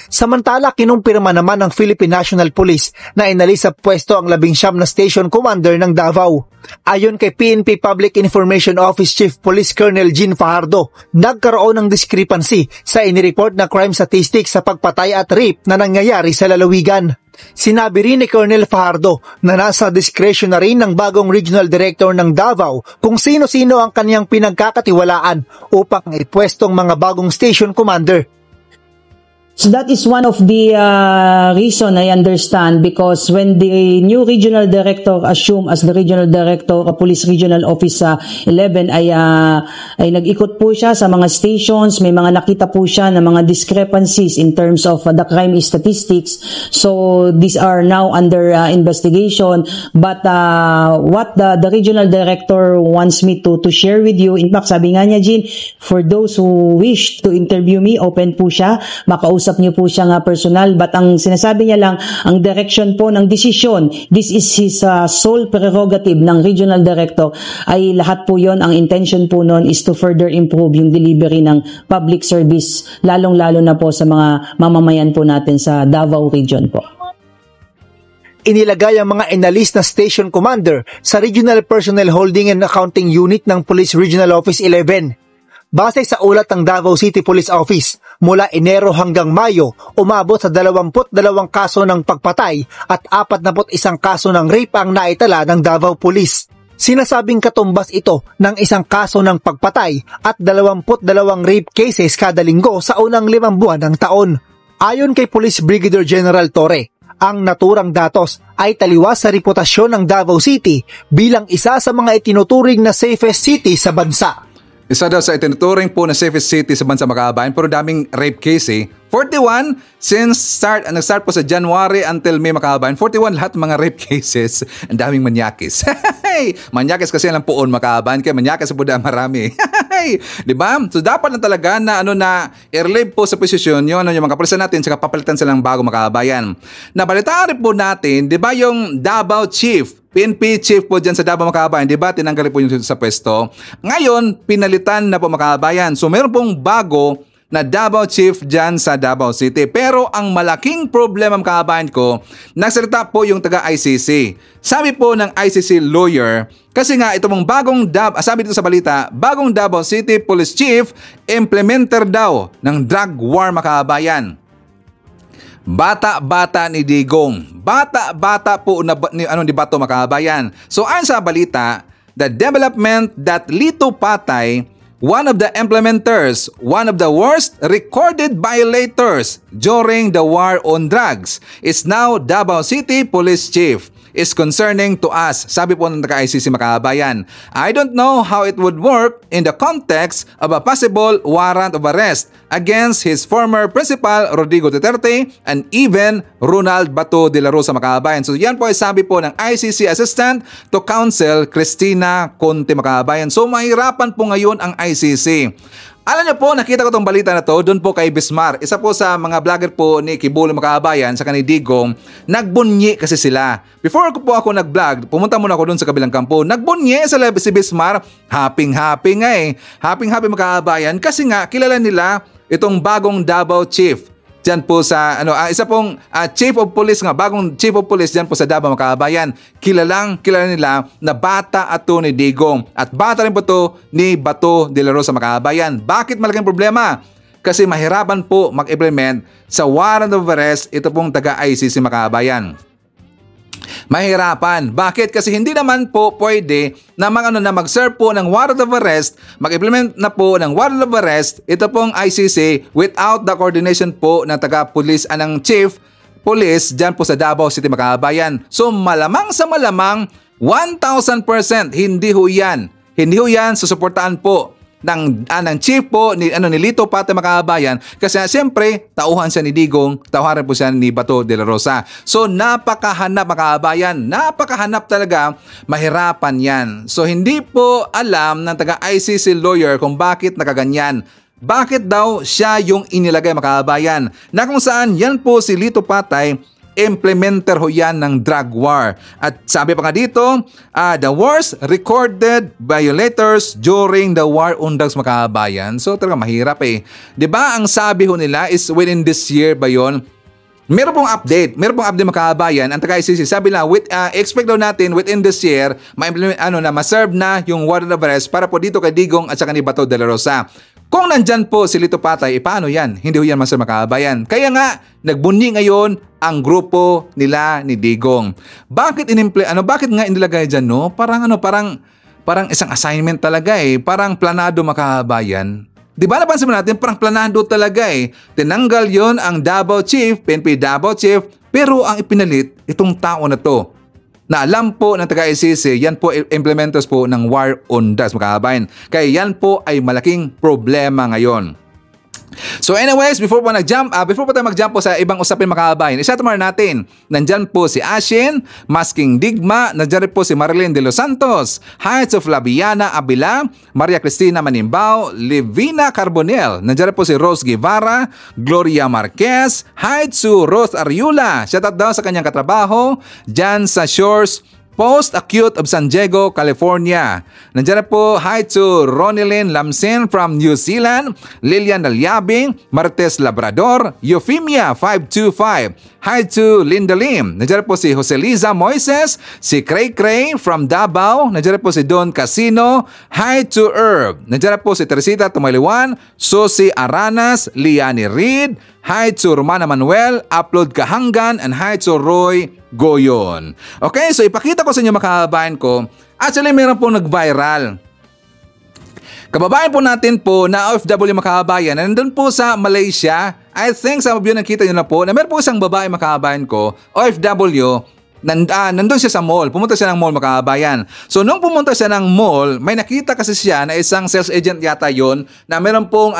Samantala, kinumpirma naman ng Philippine National Police na inalis sa pwesto ang 19 na Station Commander ng Davao. Ayon kay PNP Public Information Office Chief Police Colonel Jean Fajardo, nagkaroon ng discrepancy sa inireport na crime statistics sa pagpatay at rape na nangyayari sa lalawigan. Sinabi rin ni Colonel Fajardo na nasa discretion na rin ng bagong Regional Director ng Davao kung sino-sino ang kanyang pinagkakatiwalaan upang ipwestong mga bagong Station Commander. So that is one of the reason I understand, because when the new regional director assumed as the regional director of Police Regional Office 11 ay nag-ikot po siya sa mga stations, may mga nakita po siya na mga discrepancies in terms of the crime statistics. So these are now under investigation, but what the regional director wants me to share with you, in fact sabi nga niya, Jean, for those who wish to interview me, open po siya, makausap niyo po siya nga personal, but ang sinasabi niya lang, ang direction po ng desisyon, this is his sole prerogative ng regional director, ay lahat po yon, ang intention po nun is to further improve yung delivery ng public service, lalong-lalo na po sa mga mamamayan po natin sa Davao region po. Inilagay ang mga inalis na Station Commander sa Regional Personnel Holding and Accounting Unit ng Police Regional Office 11. Base sa ulat ng Davao City Police Office, mula Enero hanggang Mayo, umabot sa 22 kaso ng pagpatay at 41 kaso ng rape ang naitala ng Davao Police. Sinasabing katumbas ito ng isang kaso ng pagpatay at 22 rape cases kada linggo sa unang 5 buwan ng taon. Ayon kay Police Brigadier General Torre, ang naturang datos ay taliwas sa reputasyon ng Davao City bilang isa sa mga itinuturing na safest city sa bansa. Isa daw sa itinuturing po na safest city sa bansa Makabayan, pero daming rape case 41 since nag-start po sa January until May Makabayan. 41 lahat mga rape cases. Ang daming manyakis. Manyakis kasi lang poon Makabayan, kaya manyakis sa Buda marami. Diba? So dapat na talaga na i-relieve po sa posisyon yun yung mga kapulisan natin, saka papalitan silang bago Makabayan. Nabalitaan rin po natin, diba yung Davao Chief, PNP Chief po dyan sa Davao Makabayan, di ba tinanggal po yung sa pwesto. Ngayon, pinalitan na po Makabayan. So meron pong bago na Davao Chief dyan sa Davao City. Pero ang malaking problema Makabayan ko, nagsalita po yung taga-ICC. Sabi po ng ICC lawyer, kasi nga ito mong sabi dito sa balita, bagong Davao City Police Chief, implementer daw ng drug war Makabayan. Bata-bata ni Digong. Bata-bata po ni Bato Makabayan. So ayon sa balita, the development that Lito Patay, one of the implementers, one of the worst recorded violators during the war on drugs, is now Davao City Police Chief, is concerning to us. Sabi po ng taga-ICC Makabayan, I don't know how it would work in the context of a possible warrant of arrest against his former principal Rodrigo Duterte and even Ronald Bato de la Rosa Makabayan. So yan po ay sabi po ng ICC Assistant to Counsel Cristina Conte Makabayan. So mahirapan po ngayon ang ICC. Alam niyo po, nakita ko tong balita na to doon po kay Bismar. Isa po sa mga vlogger po ni Kibuloy Makabayan sa Digong, nagbunyi kasi sila. Before ko po ako nag-vlog, pumunta muna ako doon sa kabilang kampo. Nagbunyi si Bismar. Happy nga eh. Happy Makabayan kasi nga kilala nila itong bagong Davao Chief. Diyan po sa isa pong Chief of Police nga, bagong Chief of Police diyan po sa Davao Makabayan. Kilala nila na bata ato ni Digong at bata rin po to ni Bato de la Rosa Makabayan. Bakit malaking problema? Kasi mahirapan po mag-implement sa warrant of arrest ito pong taga-ICC Makabayan. Mahirapan. Bakit? Kasi hindi naman po pwede na mag-serve po ng warrant of arrest, mag-implement na po ng warrant of arrest ito pong ICC without the coordination po ng taga-police ng Chief Police dyan po sa Davao City Makabayan. So malamang sa malamang 1,000% hindi ho yan susuportahan po ng chief po ni Lito Pate Makabayan kasi siyempre tauhan siya ni Digong, tauhan rin po siya ni Bato de la Rosa. So napakahanap Makabayan, napakahanap talaga, mahirapan yan. So hindi po alam ng taga-ICC lawyer kung bakit nakaganyan. Bakit daw siya yung inilagay Makabayan? Na kung saan yan po si Lito Patay, implementer ho yan ng drug war. At sabi pa nga dito, the worst recorded violators during the war on drugs Makabayan. So talaga mahirap eh. Diba ang sabi ho nila is within this year ba yun? Meron pong update Makabayan. Ang taga-ICC sabi na expect daw natin within this year ma-serve na yung warrant of arrest para po dito kay Digong at saka ni Bato de la Rosa. Kung nandyan po si Lito Patay, paano yan? Hindi ho yan ma-serve Makabayan. Kaya nga nagbunyi ngayon ang grupo nila ni Digong. Bakit bakit nga inilagay diyan no? Parang isang assignment talaga eh. Parang planado Makabayan. Di ba napansin mo natin, parang planado talaga eh. Tinanggal yon ang Davao Chief, PNP Davao Chief, pero ang ipinalit, itong tao na to. Na alam po ng taga-ICC, yan po implementers po ng war on drugs Makabayan. Kaya yan po ay malaking problema ngayon. So anyways, before pa tayo mag-jump po sa ibang usapin Makabayan, isatumar natin, nandyan po si Ashin, Masking Digma, nandyan po si Marilyn de los Santos, Heights of Labiana Abila, Maria Cristina Manimbao, Livina Carbonel, nandyan po si Rose Guevara, Gloria Marquez, Heights to Rose Ariula, shoutout daw sa kanyang katrabaho, dyan sa Shores Post-Acute of San Diego, California. Nandiyan po, hi to Ronilyn Lamsin from New Zealand, Lilian Dalyabing, Martes Labrador, Euphemia 525. Hi to Linda Lim. Nandiyan po si Joseliza Moises, si Cray Cray from Davao. Nandiyan po si Don Casino. Hi to Herb. Nandiyan po si Teresita Tumaliwan, Susie Aranas, Liani Reed. Hi to Romana Manuel, Upload Kahanggan, and hi to Roy Goyon. Okay, so ipakita ko sa inyo Makabayan ko. Actually, meron pong nag-viral. Kababayan po natin po na OFW Makabayan na nandun po sa Malaysia. I think sa mga nakita nyo na po na meron po isang babae Makabayan ko, OFW, nandun siya sa mall. Pumunta siya ng mall Makabayan. So nung pumunta siya ng mall, may nakita kasi siya na isang sales agent yata yon na meron pong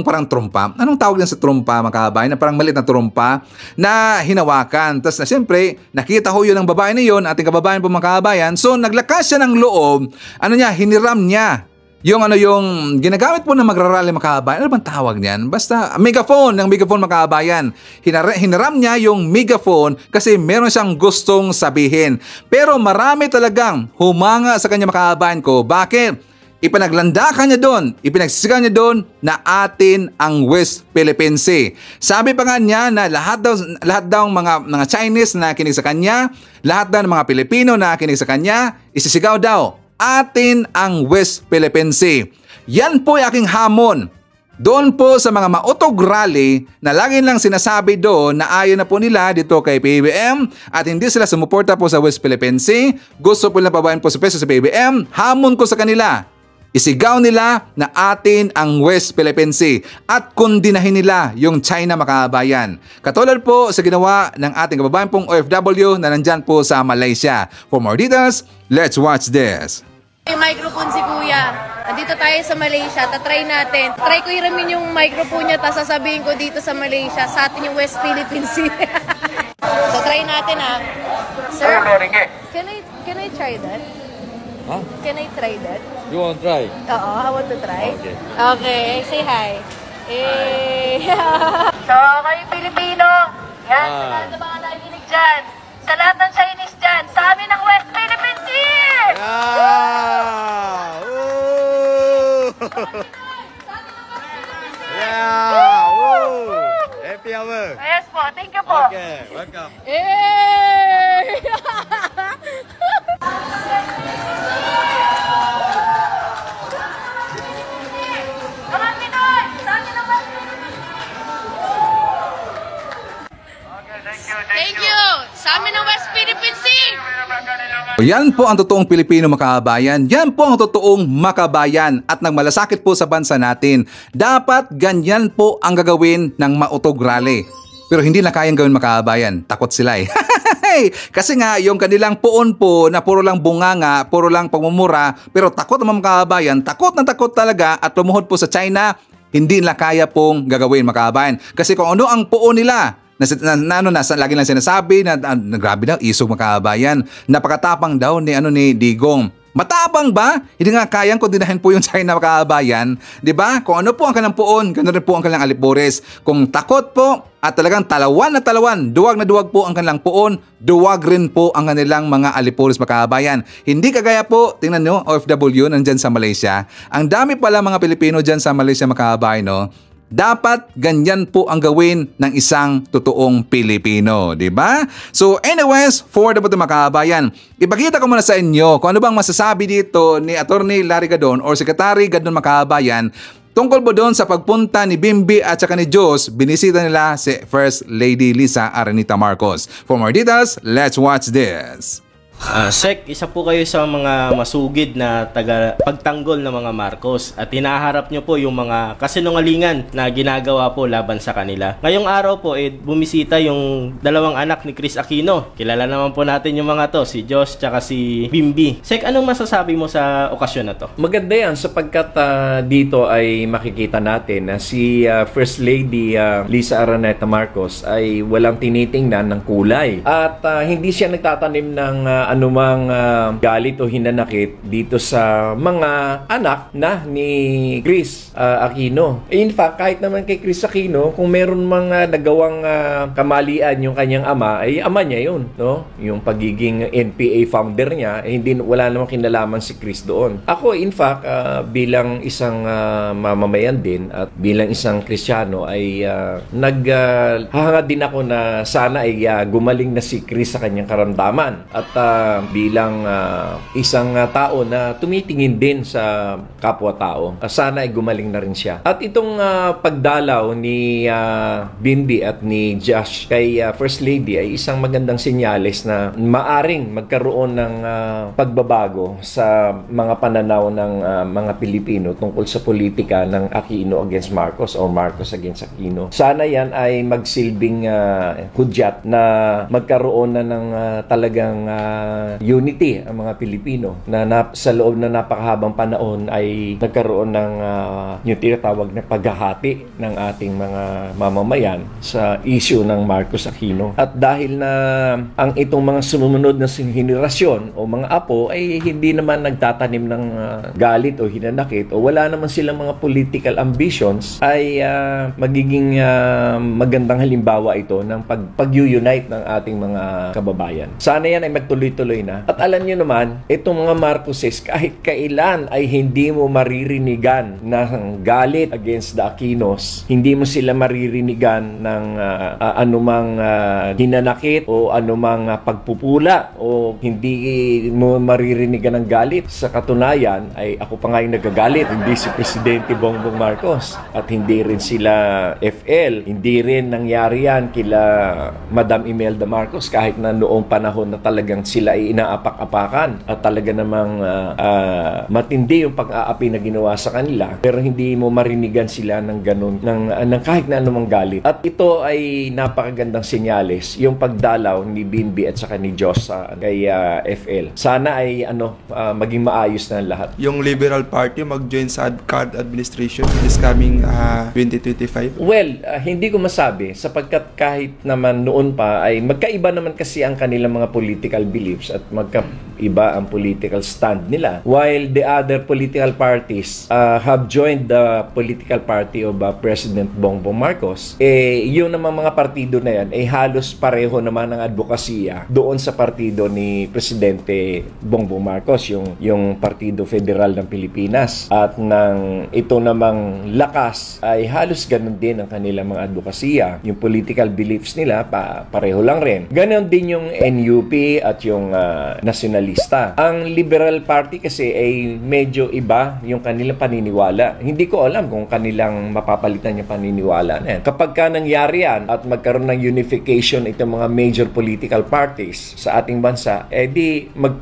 parang trumpa. Anong tawag din sa trumpa Makabayan? Na parang maliit na trumpa na hinawakan. Tapos na siyempre, nakita ho yun ng babae na yun, ating kababayan po Makabayan. So naglakas siya ng loob, hiniram niya yung ginagamit po ng magrarally Makabayan. Ano bang tawag niyan? Basta megaphone Makabayan. Hiniram niya yung megaphone kasi meron siyang gustong sabihin. Pero marami talagang humanga sa kanya Makabayan ko. Bakit? Ipanaglandakan niya doon, ipinagsisigaw niya doon na atin ang West Philippine Sea. Sabi pa nga niya na lahat daw mga Chinese na kinig sa kanya, lahat daw ng mga Pilipino na kinig sa kanya, isisigaw daw, atin ang West Philippine Sea. Yan po ay aking hamon. Doon po sa mga mautog rally na lagi lang sinasabi doon na ayaw na po nila dito kay PBBM at hindi sila sumuporta po sa West Philippine Sea, gusto po nila pabayan po sa peso sa PBBM, hamon ko sa kanila. Isigaw nila na atin ang West Philippine Sea at kundinahin nila yung China Makabayan. Katulad po sa ginawa ng ating kababayan pong OFW na nandyan po sa Malaysia. For more details, let's watch this. May microphone si Kuya. Nandito tayo sa Malaysia. Tatry natin. Try ko iramin yung microphone niya tapos sasabihin ko dito sa Malaysia. Sa atin yung West Philippine Sea. So try natin ha. Sir, can I try that? Huh? Can I try that? You want to try? Oo, I want to try. Okay. Okay, say hi. Eh. So, kayo Pilipino, yan, sa lahat ng mga nakikinig dyan, sa lahat ng Chinese dyan, sa amin ng West Philippine Sea! Yeah! Woo! Yeah! Woo! Happy hour! Yes po, thank you po. Okay, welcome. Eh! Mga Pinoy, sa amin ng West Philippine Sea! Thank you! Sa amin ng West Philippine Sea! Yan po ang totoong Pilipino makabayan. Yan po ang totoong makabayan at nagmalasakit po sa bansa natin. Dapat ganyan po ang gagawin ng mautog rally. Pero hindi na kayang gawin makabayan. Takot sila eh. Kasi nga yung kanilang puon po na puro lang bunganga, puro lang pagmumura, pero takot naman makabayan, takot na takot talaga at lumuhod po sa China, hindi na kaya pong gagawin makabayan. Kasi kung ano ang puon nila, lagi lang sinasabi na grabe daw isog makabayan. Napakatapang daw ni Digong. Matapang ba? Hindi nga kayang kondinahin po yung China makabayan, 'di ba? Kung ano po ang kanilang puon, ganoon rin po ang kanilang alipores. Kung takot po at talagang talawan na talawan, duwag na duwag po ang kanilang puon, duwag rin po ang kanilang mga alipores makabayan. Hindi kagaya po, tingnan nyo, OFW nandyan sa Malaysia. Ang dami pala mga Pilipino dyan sa Malaysia makabayan, no? Dapat ganyan po ang gawin ng isang totoong Pilipino, di ba? So anyways, for the makabayan, ipakita ko muna sa inyo kung ano bang masasabi dito ni Attorney Larry Gadon or Secretary Gadon Makabayan tungkol po doon sa pagpunta ni Bimbi at saka ni Diyos, binisita nila si First Lady Liza Araneta Marcos. For more details, let's watch this. Sek, isa po kayo sa mga masugid na pagtanggol ng mga Marcos at hinaharap nyo po yung mga kasinungalingan na ginagawa po laban sa kanila. Ngayong araw po, bumisita yung dalawang anak ni Chris Aquino. Kilala naman po natin yung mga to, si Josh tsaka si Bimbi. Sek, anong masasabi mo sa okasyon na to? Maganda yan sapagkat dito ay makikita natin na si First Lady Liza Araneta Marcos ay walang tinitingnan ng kulay at hindi siya nagtatanim ng anumang galit o hinanakit dito sa mga anak na ni Chris Aquino. In fact, kahit naman kay Chris Aquino, kung meron mga nagawang kamalian yung kanyang ama, ay ama niya yun, no? Yung pagiging NPA founder niya, wala namang kinalaman si Chris doon. Ako, in fact, bilang isang mamamayan din at bilang isang Kristiyano ay naghahanga din ako na sana ay gumaling na si Chris sa kanyang karamdaman. At bilang isang tao na tumitingin din sa kapwa-tao, sana ay gumaling na rin siya. At itong pagdalaw ni Bimbi at ni Josh kay First Lady ay isang magandang senyales na maaring magkaroon ng pagbabago sa mga pananaw ng mga Pilipino tungkol sa politika ng Aquino against Marcos o Marcos against Aquino. Sana yan ay magsilbing hudyat na magkaroon na ng talagang unity ang mga Pilipino na sa loob na napakahabang panahon ay nagkaroon ng yung tinatawag na paghahati ng ating mga mamamayan sa issue ng Marcos Aquino. At dahil na ang itong mga sumunod na henerasyon o mga apo ay hindi naman nagtatanim ng galit o hinanakit o wala naman silang mga political ambitions, ay magiging magandang halimbawa ito ng pag-unite ng ating mga kababayan. Sana yan ay magtuloy-tuloy na. At alam niyo naman, itong mga Marcoses kahit kailan ay hindi mo maririnigan ng galit against the Aquinos. Hindi mo sila maririnigan ng anumang hinanakit o anumang pagpupula o hindi mo maririnigan ng galit. Sa katunayan ay ako pa nga yung nagagalit, hindi si Presidente Bongbong Marcos at hindi rin sila FL. Hindi rin nangyari yan kila Madam Imelda Marcos kahit na noong panahon na talagang sila ay inaapak-apakan at talaga namang matindi yung pag-aapi na ginawa sa kanila, pero hindi mo marinigan sila ng ganun, ng kahit na anumang galit. At ito ay napakagandang senyales, yung pagdalaw ni Bimbi at saka ni Josh kay FL. Sana ay maging maayos na lahat. Yung Liberal Party mag-join sa card administration this coming 2025? Well, hindi ko masabi sapagkat kahit naman noon pa ay magkaiba naman kasi ang kanilang mga political beliefs at iba ang political stand nila, while the other political parties have joined the political party of President Bongbong Marcos, yun naman mga partido na yan ay halos pareho naman ng advokasya doon sa partido ni Presidente Bongbong Marcos, yung Partido Federal ng Pilipinas, at ng ito namang Lakas ay halos ganun din ang kanilang mga advokasya. Yung political beliefs nila pareho lang rin. Ganon din yung NUP at yung nasyonalista. Ang Liberal Party kasi ay medyo iba yung kanilang paniniwala. Hindi ko alam kung kanilang mapapalitan yung paniniwala na yan. Kapag ka nangyari yan at magkaroon ng unification itong mga major political parties sa ating bansa,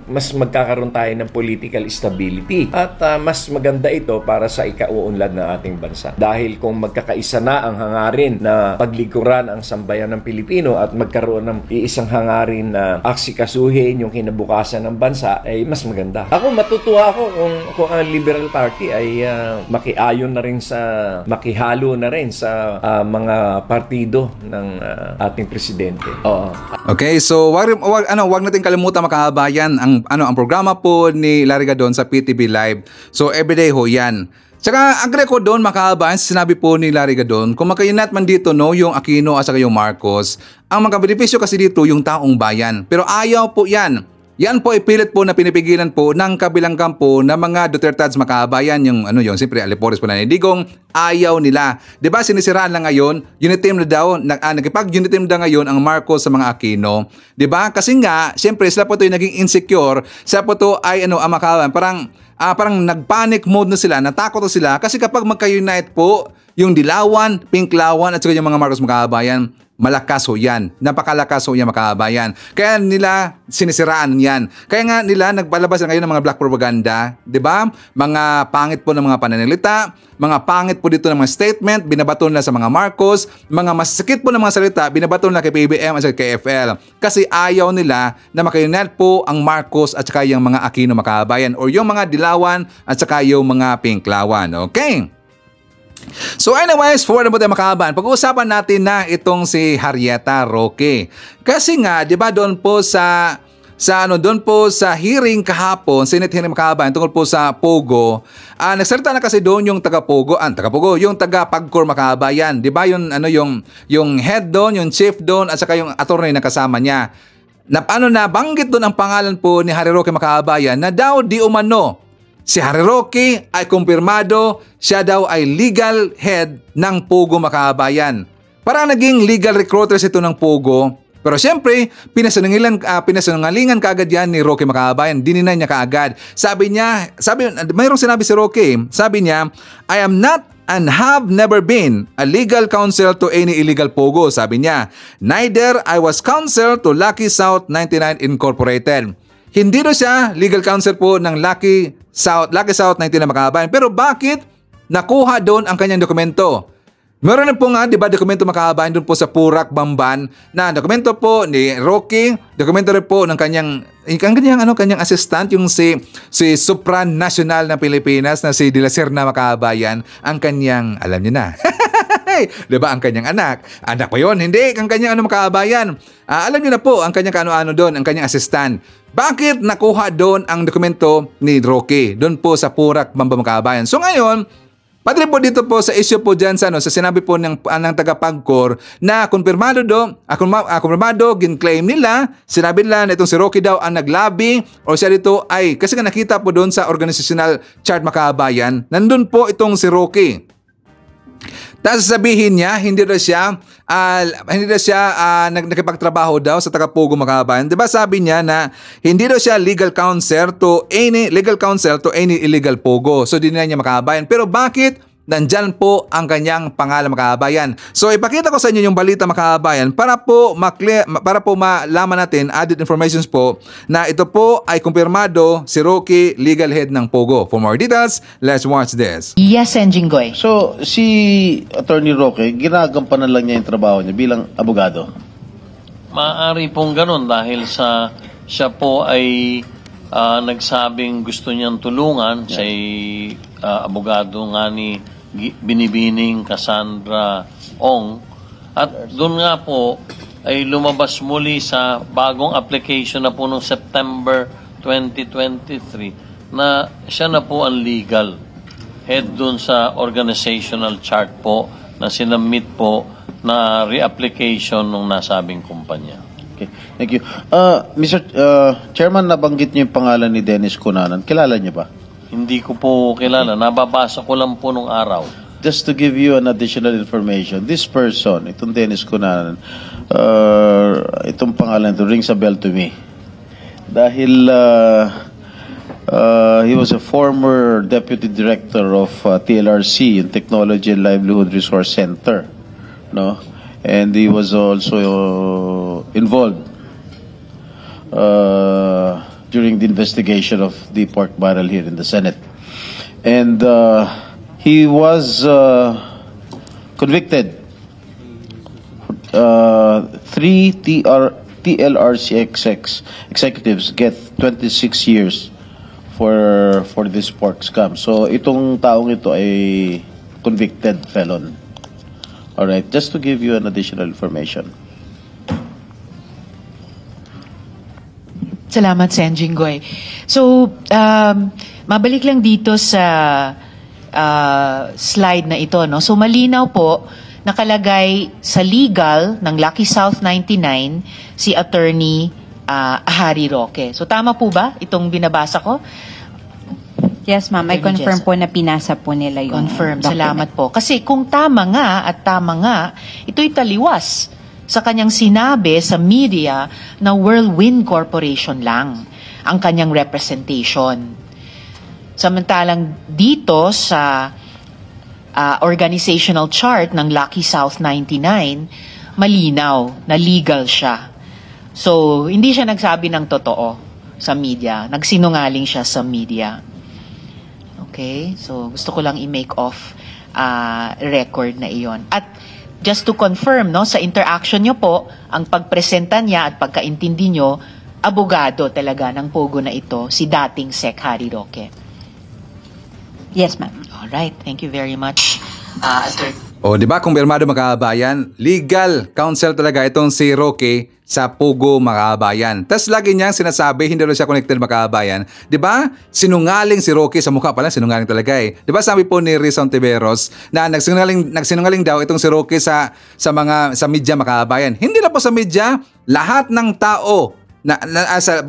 mas magkakaroon tayo ng political stability. At mas maganda ito para sa ikauunlad ng ating bansa. Dahil kung magkakaisa na ang hangarin na paglikuran ang sambayan ng Pilipino at magkaroon ng iisang hangarin na aksikasuhin yung kinabukasan ng bansa, ay mas maganda. Ako, matutuwa ako kung ang Liberal Party ay makihalo na rin sa mga partido ng ating presidente. Oo. Okay, so wag natin kalimutan makahabayan ang programa po ni Larry Gadon sa PTV Live. So everyday ho 'yan. Tsaka agree ko doon makahabayan sa sinabi po ni Larry Gadon, kung makayunat man dito yung Aquino at saka yung Marcos, ang magkabenepisyo kasi dito yung taong bayan. Pero ayaw po yan. Yan po ipilit po na pinipigilan po ng kabilang kampo na mga Dutertads makahabayan, yung siyempre Alipores po na Digong, ayaw nila. 'Di ba sinisiraan lang ngayon, uniteam na daw, nakipag-uniteam na ngayon ang Marcos sa mga Aquino. 'Di ba? Kasi nga, siyempre sila po ito yung naging insecure, sila po ito ay ang makahabayan, parang nagpanic mode na sila, natakot na sila kasi kapag magka-unite po yung Dilawan, Pinklawan at saka yung mga Marcos makahabayan, malakas ho yan. Napakalakas ho yan makahabayan. Kaya nila sinisiraan yan. Kaya nga nila nagpalabas na ngayon ng mga black propaganda, 'di ba? Mga pangit po ng mga pananalita, mga pangit po dito ng mga statement, binabato nila sa mga Marcos, mga masakit po ng mga salita, binabato nila kay PBM at kay FL. Kasi ayaw nila na makayunite po ang Marcos at saka yung mga Aquino makahabayan or yung mga Dilawan at saka yung mga Pinklawan. Okay? So anyways, forward na po tayo makahabayan. Pag-uusapan natin na itong si Harrieta Roque. Kasi nga, 'di ba doon po sa hearing kahapon, Senate hearing makahabayan tungkol po sa Pogo, nagsalita na kasi doon yung yung taga-Pagcor makahabayan. 'Di ba yung head doon, yung chief doon at saka yung attorney na kasama niya. Nabanggit doon ang pangalan po ni Harry Roque makahabayan na daw di umano si Harry Roque ay kumpirmado, siya daw ay legal head ng Pogo makahabayan. Parang naging legal recruiters ito ng Pogo. Pero siyempre, pinasinungalingan kaagad yan ni Roque makahabayan. Dininay niya kaagad. Mayroong sinabi si Roque. Sabi niya, I am not and have never been a legal counsel to any illegal Pogo. Sabi niya, neither I was counsel to Lucky South 99 Incorporated. Hindi do siya legal counsel po ng Lucky South 99 makahabayan. Pero bakit nakuha doon ang kanyang dokumento? Meron na po nga, di ba, dokumento makahabayan doon po sa Purak, Bamban, na dokumento po ni Roque, dokumento rin po ng kanyang assistant, yung si Supranational ng Pilipinas na si De La Serna makahabayan, ang kanyang, alam niyo na, di ba, ang kanyang anak pa yun, hindi, ang kanyang makahabayan, alam niyo na po, ang kanyang doon, ang kanyang assistant. Bakit nakuha doon ang dokumento ni Roque, doon po sa Purak, Bamban makahabayan? So ngayon, pati po dito po sa issue po dyan sa sinabi po ng taga-Pagcor na kumpirmado gin-claim nila, sinabi nila na itong si Roque daw ang naglabi o siya dito ay, kasi nga nakita po doon sa organizational chart makahabayan, nandun po itong si Roque. Tapos sabihin niya, hindi na siya nakipagtrabaho daw sa taga-Pogo makahabayan. 'Di ba sabi niya na hindi daw siya legal counsel to any illegal Pogo. So di niya makahabayan. Pero bakit nandyan po ang kanyang pangalan makahabayan? So ipakita ko sa inyo yung balita makahabayan para po malaman natin, added informations po, na ito po ay kumpirmado si Roque, legal head ng Pogo. For more details, let's watch this. Yes, Enjinggoy. So si Attorney Roque, ginagampanan lang niya yung trabaho niya bilang abogado? Maaari pong ganun dahil siya po ay nagsabing gusto niyang tulungan sa abogado nga ni Binibining Cassandra Ong, at doon nga po ay lumabas muli sa bagong application na po noong September 2023 na siya na po ang legal head dun sa organizational chart po na sinamit po na reapplication ng nasabing kumpanya. Okay, thank you. Mr. Chairman, nabanggit niyo yung pangalan ni Dennis Cunanan. Kilala niyo ba? Hindi ko po kilala. Nababasa ko lang po nung araw. Just to give you an additional information, this person, itong Dennis Cunanan, itong pangalan ito rings a bell to me. Dahil he was a former deputy director of TLRC, Technology and Livelihood Resource Center, no? And he was also involved during the investigation of the pork barrel here in the Senate. And he was convicted. 3 TLRC executives get 26 years for this pork scam. So itong taong ito ay convicted felon. All right, just to give you an additional information. Salamat, Sen. Jinggoy. So, mabalik lang dito sa slide na ito, no? So, malinaw po, nakalagay sa legal ng Lucky South 99 si Attorney Harry Roque. So, tama po ba itong binabasa ko? Yes, ma'am. I confirm po na pinasa po nila yung Confirm. document. Salamat po. Kasi kung tama nga, ito'y taliwas sa kanyang sinabi sa media na Whirlwind Corporation lang ang kanyang representation. Samantalang dito sa organizational chart ng Lucky South 99, malinaw na legal siya. So, hindi siya nagsabi ng totoo sa media. Nagsinungaling siya sa media. Okay? So, gusto ko lang i-make off record na iyon. At just to confirm, no, sa interaction nyo po, ang pagpresenta niya at pagkaintindi nyo, abogado talaga ng pogo na ito, si dating Sec. Harry Roque. Yes, ma'am. Alright, thank you very much. O, di ba, kumpirmado mga kabayan, legal counsel talaga itong si Roque sa Pogo mga kabayan. Tapos lagi niyang sinasabi, hindi rin siya connected mga kabayan. Di ba? Sinungaling si Roque sa mukha pala, sinungaling talaga eh. Di ba sabi po ni Rizon Tiveros na nagsinungaling daw itong si Roque sa media mga kabayan. Hindi na po sa media, lahat ng tao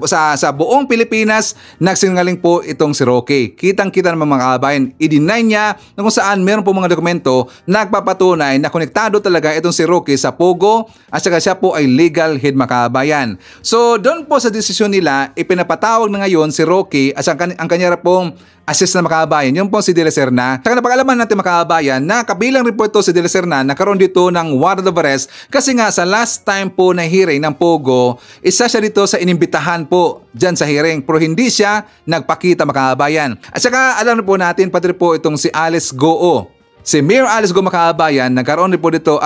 sa buong Pilipinas, nagsinungaling po itong si Roque. Kitang-kita naman mga kabayan, i-deny niya na kung saan meron po mga dokumento nagpapatunay na konektado talaga itong si Roque sa Pogo at saka siya po ay legal head mga kabayan. So doon po sa desisyon nila, ipinapatawag na ngayon si Roque at ang kanya pong assist na makabayan, yung pong si De La Serna. Saka napag-alaman natin makabayan na kabilang rin po ito si De La Serna nagkaroon dito ng warrant of arrest kasi nga sa last time po na hearing ng Pogo, isa siya dito sa inimbitahan po dyan sa hearing pero hindi siya nagpakita makabayan. At saka alam na po natin pati po itong si Alice Goo. Si Mayor Alice Goo makabayan, nagkaroon rin po dito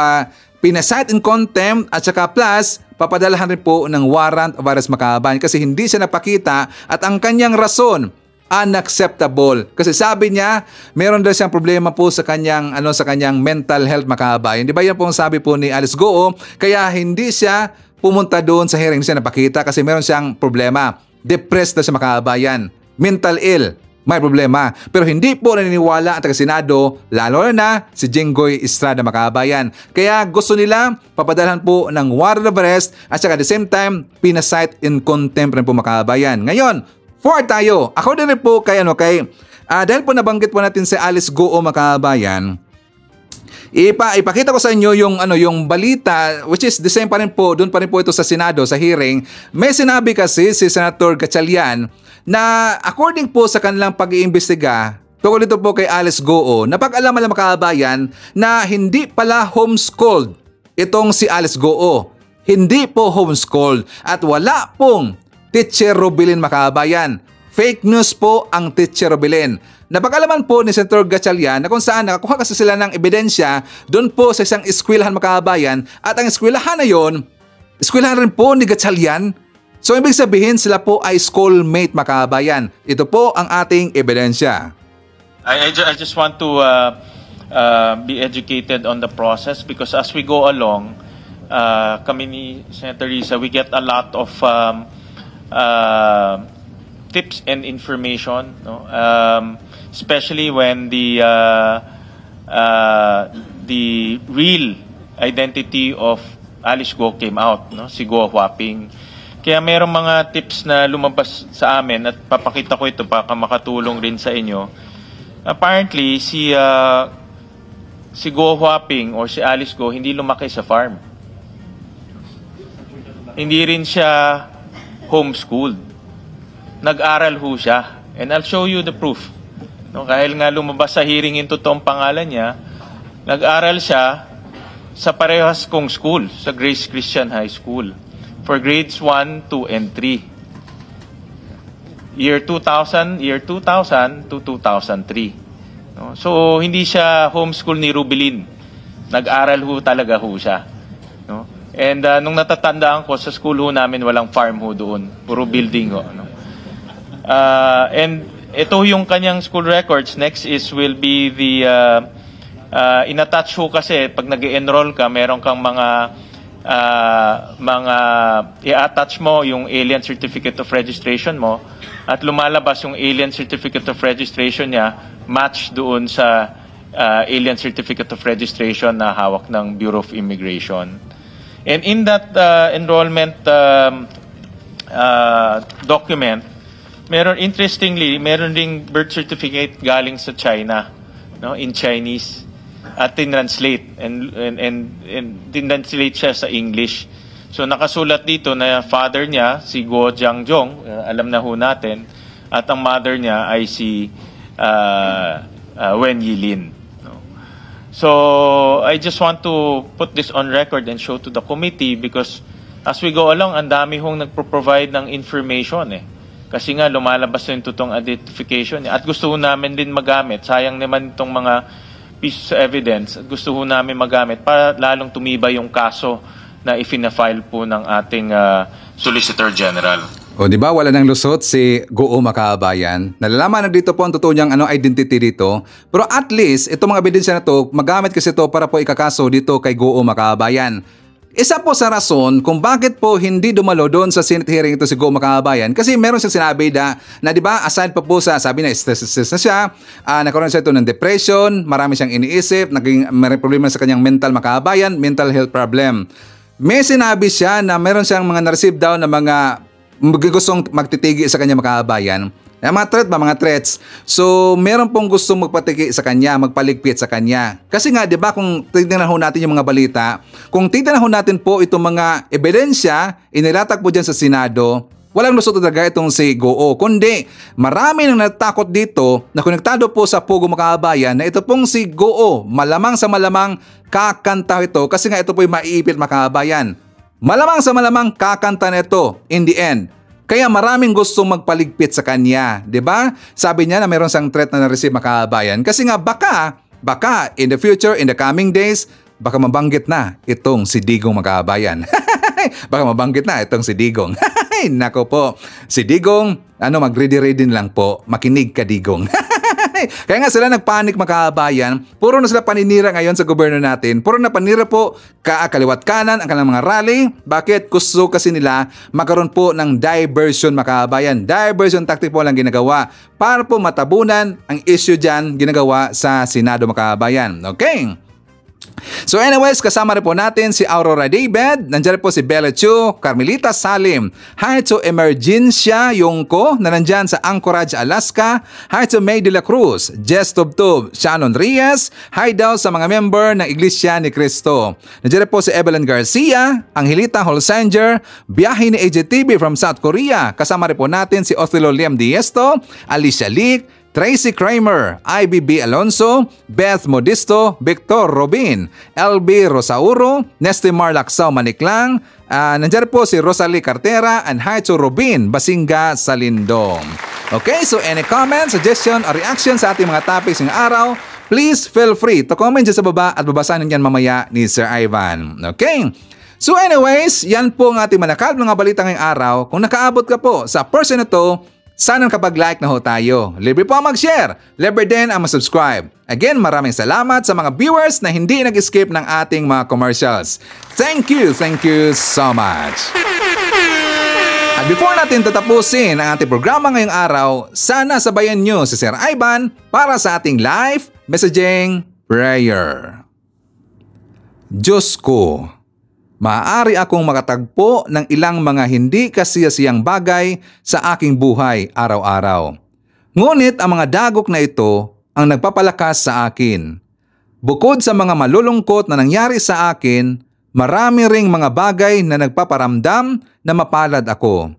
pinasight in contempt at saka plus papadalahan rin po ng warrant of arrest makabayan kasi hindi siya napakita at ang kanyang rason unacceptable. Kasi sabi niya, meron daw siyang problema po sa kanyang mental health makabayan. Di ba yan po ang sabi po ni Alice Goo? Kaya hindi siya pumunta doon sa hearing, siya napakita kasi meron siyang problema. Depressed na siya makabayan. Mental ill. May problema. Pero hindi po naniniwala ang taga-Senado, lalo na si Jinggoy Estrada makabayan. Kaya gusto nila papadalhan po ng warrant of arrest at saka at the same time, pinasight in contempt rin po makabayan. Ngayon, tayo. Ako din po dahil po nabanggit po natin si Alice Goo makabayan, ipakita ko sa inyo yung balita which is the same pa rin po, doon pa rin po ito sa Senado sa hearing. May sinabi kasi si Senator Gatchalian na according po sa kanilang pag-iimbestiga tungkol dito po kay Alice Goo, napag-alaman ng makabayan na hindi pala homeschooled itong si Alice Goo. Hindi po homeschooled at wala pong Teacher Rubilin makabayan. Fake news po ang Teacher Rubilin. Napag-alaman po ni Senator Gatchalian na kung saan nakakuha kasi sila ng ebidensya doon po sa isang eskwelahan makabayan at ang eskwelahan na yon, eskwelahan rin po ni Gatchalian. So ibig sabihin sila po ay schoolmate makabayan. Ito po ang ating ebidensya. I just want to be educated on the process because as we go along, kami ni Senator Risa, we get a lot of tips and information, no? Especially when the real identity of Alice Go came out, no? Si Go Huaping. Kaya mayroong mga tips na lumabas sa amin at papakita ko ito baka makatulong rin sa inyo. Apparently, si Go Huaping or si Alice Go hindi lumaki sa farm. Hindi rin siya homeschooled. Nag-aral ho siya. And I'll show you the proof. No, kahit nga lumabas sa hearing yung totoong pangalan niya, nag-aral siya sa parehas kong school, sa Grace Christian High School, for grades 1, 2, and 3. Year 2000 to 2003. No? So, hindi siya homeschool ni Rubilin. Nag-aral ho talaga ho siya. No? And nung natatandaan ko, sa school ho namin walang farm ho doon. Puro building ho. No? And ito yung kanyang school records. Next will be the in-attach ho kasi pag nag-enroll ka, meron kang mga i-attach mo yung alien certificate of registration mo at lumalabas yung alien certificate of registration niya match doon sa alien certificate of registration na hawak ng Bureau of Immigration. And in that enrollment document, interestingly, meron ding birth certificate galing sa China, no, in Chinese. At tinranslate and tinranslate siya sa English. So nakasulat dito na father niya si Guo Jiangjong, alam na ho natin, at ang mother niya ay si Wen Yilin. No? So I just want to put this on record and show to the committee because as we go along, ang dami hong nagpro-provide ng information Kasi nga lumalabas yung totoong identification at gusto ho namin din magamit. Sayang naman itong mga pieces of evidence at gusto ho namin magamit para lalong tumibay yung kaso na ifina-file po ng ating Solicitor General. O di ba wala nang lusot si Goo Makabayan? Nalalaman na dito po ang totoo niyang identity dito. Pero at least itong mga ebidensya na to, magamit kasi ito para po ikakaso dito kay Goo Makabayan. Isa po sa rason kung bakit po hindi dumalo doon sa Senate hearing ito si Goo Makabayan kasi meron siyang sinabi na di ba aside pa po sa sabi na stress na siya, nagkaroon siya ito ng depression, marami siyang iniisip, may problema sa kanyang mental Makabayan, mental health problem. May sinabi siya na meron siyang mga na-receive daw na mga gustong magtitigi sa kanya Makabayan. Mga threats. So, meron pong gustong magpatiki sa kanya, magpaligpit sa kanya. Kasi nga, di ba, kung tignan ho natin yung mga balita, kung tignan ho natin po itong mga ebidensya, inilatag po dyan sa Senado, walang lusot talaga itong si Goo. Kundi, marami nang natakot dito na konektado po sa Pugo Makabayan na ito pong si Goo, malamang sa malamang kakanta ito kasi nga ito po yung maiipit Makabayan. Malamang sa malamang kakanta na ito in the end. Kaya maraming gustong magpaligpit sa kanya, 'di ba? Sabi niya na mayroon siyang threat na na-receive Makabayan kasi nga baka in the future, in the coming days, baka mabanggit na itong si Digong Makabayan. Baka mabanggit na itong si Digong. Nako po, si Digong, mag-ready-ready lang po, makinig ka Digong. Kaya nga sila nagpanik Makabayan, puro na sila paninira ngayon sa gobyerno natin. Puro na panira po, kaliwat kanan ang kanilang mga rally. Bakit? Gusto kasi nila magkaroon po ng diversion Makabayan. Diversion tactic po lang ginagawa para po matabunan ang issue dyan ginagawa sa Senado Makabayan. Okay? So anyways, kasama rin po natin si Aurora David, nandiyan po si Bella Chu, Carmelita Salim, hi to Emergencia Yongko na nandyan sa Anchorage, Alaska, hi to May de la Cruz, Jess Tubtub, Shannon Reyes, hi daw sa mga member ng Iglesia ni Cristo. Nandiyan po si Evelyn Garcia, Angelita Holsanger, biyahe ni AJTV from South Korea, kasama rin po natin si Othello Liam Diesto, Alicia Leak, Tracy Kramer, IBB Alonso, Beth Modisto, Victor Robin, LB Rosauro, Nesty Marlaxao Maniklang, nandiyan po si Rosalie Cartera, and hi to Robin Basinga Salindong. Okay, so any comments, suggestion, or reaction sa ating mga topics ng araw, please feel free to comment dyan sa baba at babasahin yan mamaya ni Sir Ivan. Okay? So anyways, yan po ang ating manakal mga balita ngayong araw. Kung nakaabot ka po sa person na to, sana kapag like na ho tayo. Libre po ang mag-share. Libre din ang mag-subscribe. Again, maraming salamat sa mga viewers na hindi nag-skip ng ating mga commercials. Thank you so much. At before natin tatapusin ang ating programa ngayong araw, sana sabayan nyo si Sir Ivan para sa ating live messaging prayer. Diyos ko, maaari akong makatagpo ng ilang mga hindi kasiyasiyang bagay sa aking buhay araw-araw. Ngunit ang mga dagok na ito ang nagpapalakas sa akin. Bukod sa mga malulungkot na nangyari sa akin, marami ring mga bagay na nagpaparamdam na mapalad ako.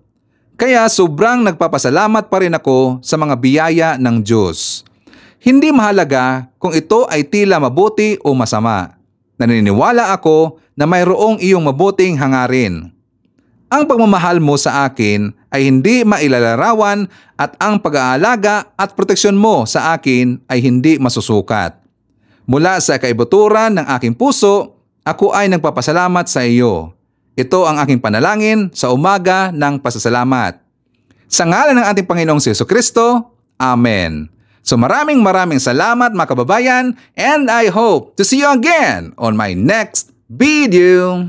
Kaya sobrang nagpapasalamat pa rin ako sa mga biyaya ng Diyos. Hindi mahalaga kung ito ay tila mabuti o masama. Naniniwala ako na mayroong iyong mabuting hangarin. Ang pagmamahal mo sa akin ay hindi mailalarawan at ang pag-aalaga at proteksyon mo sa akin ay hindi masusukat. Mula sa kaibuturan ng aking puso, ako ay nagpapasalamat sa iyo. Ito ang aking panalangin sa umaga ng pasasalamat. Sa ngalan ng ating Panginoong Jesucristo, Amen. So maraming salamat mga kababayan, and I hope to see you again on my next video.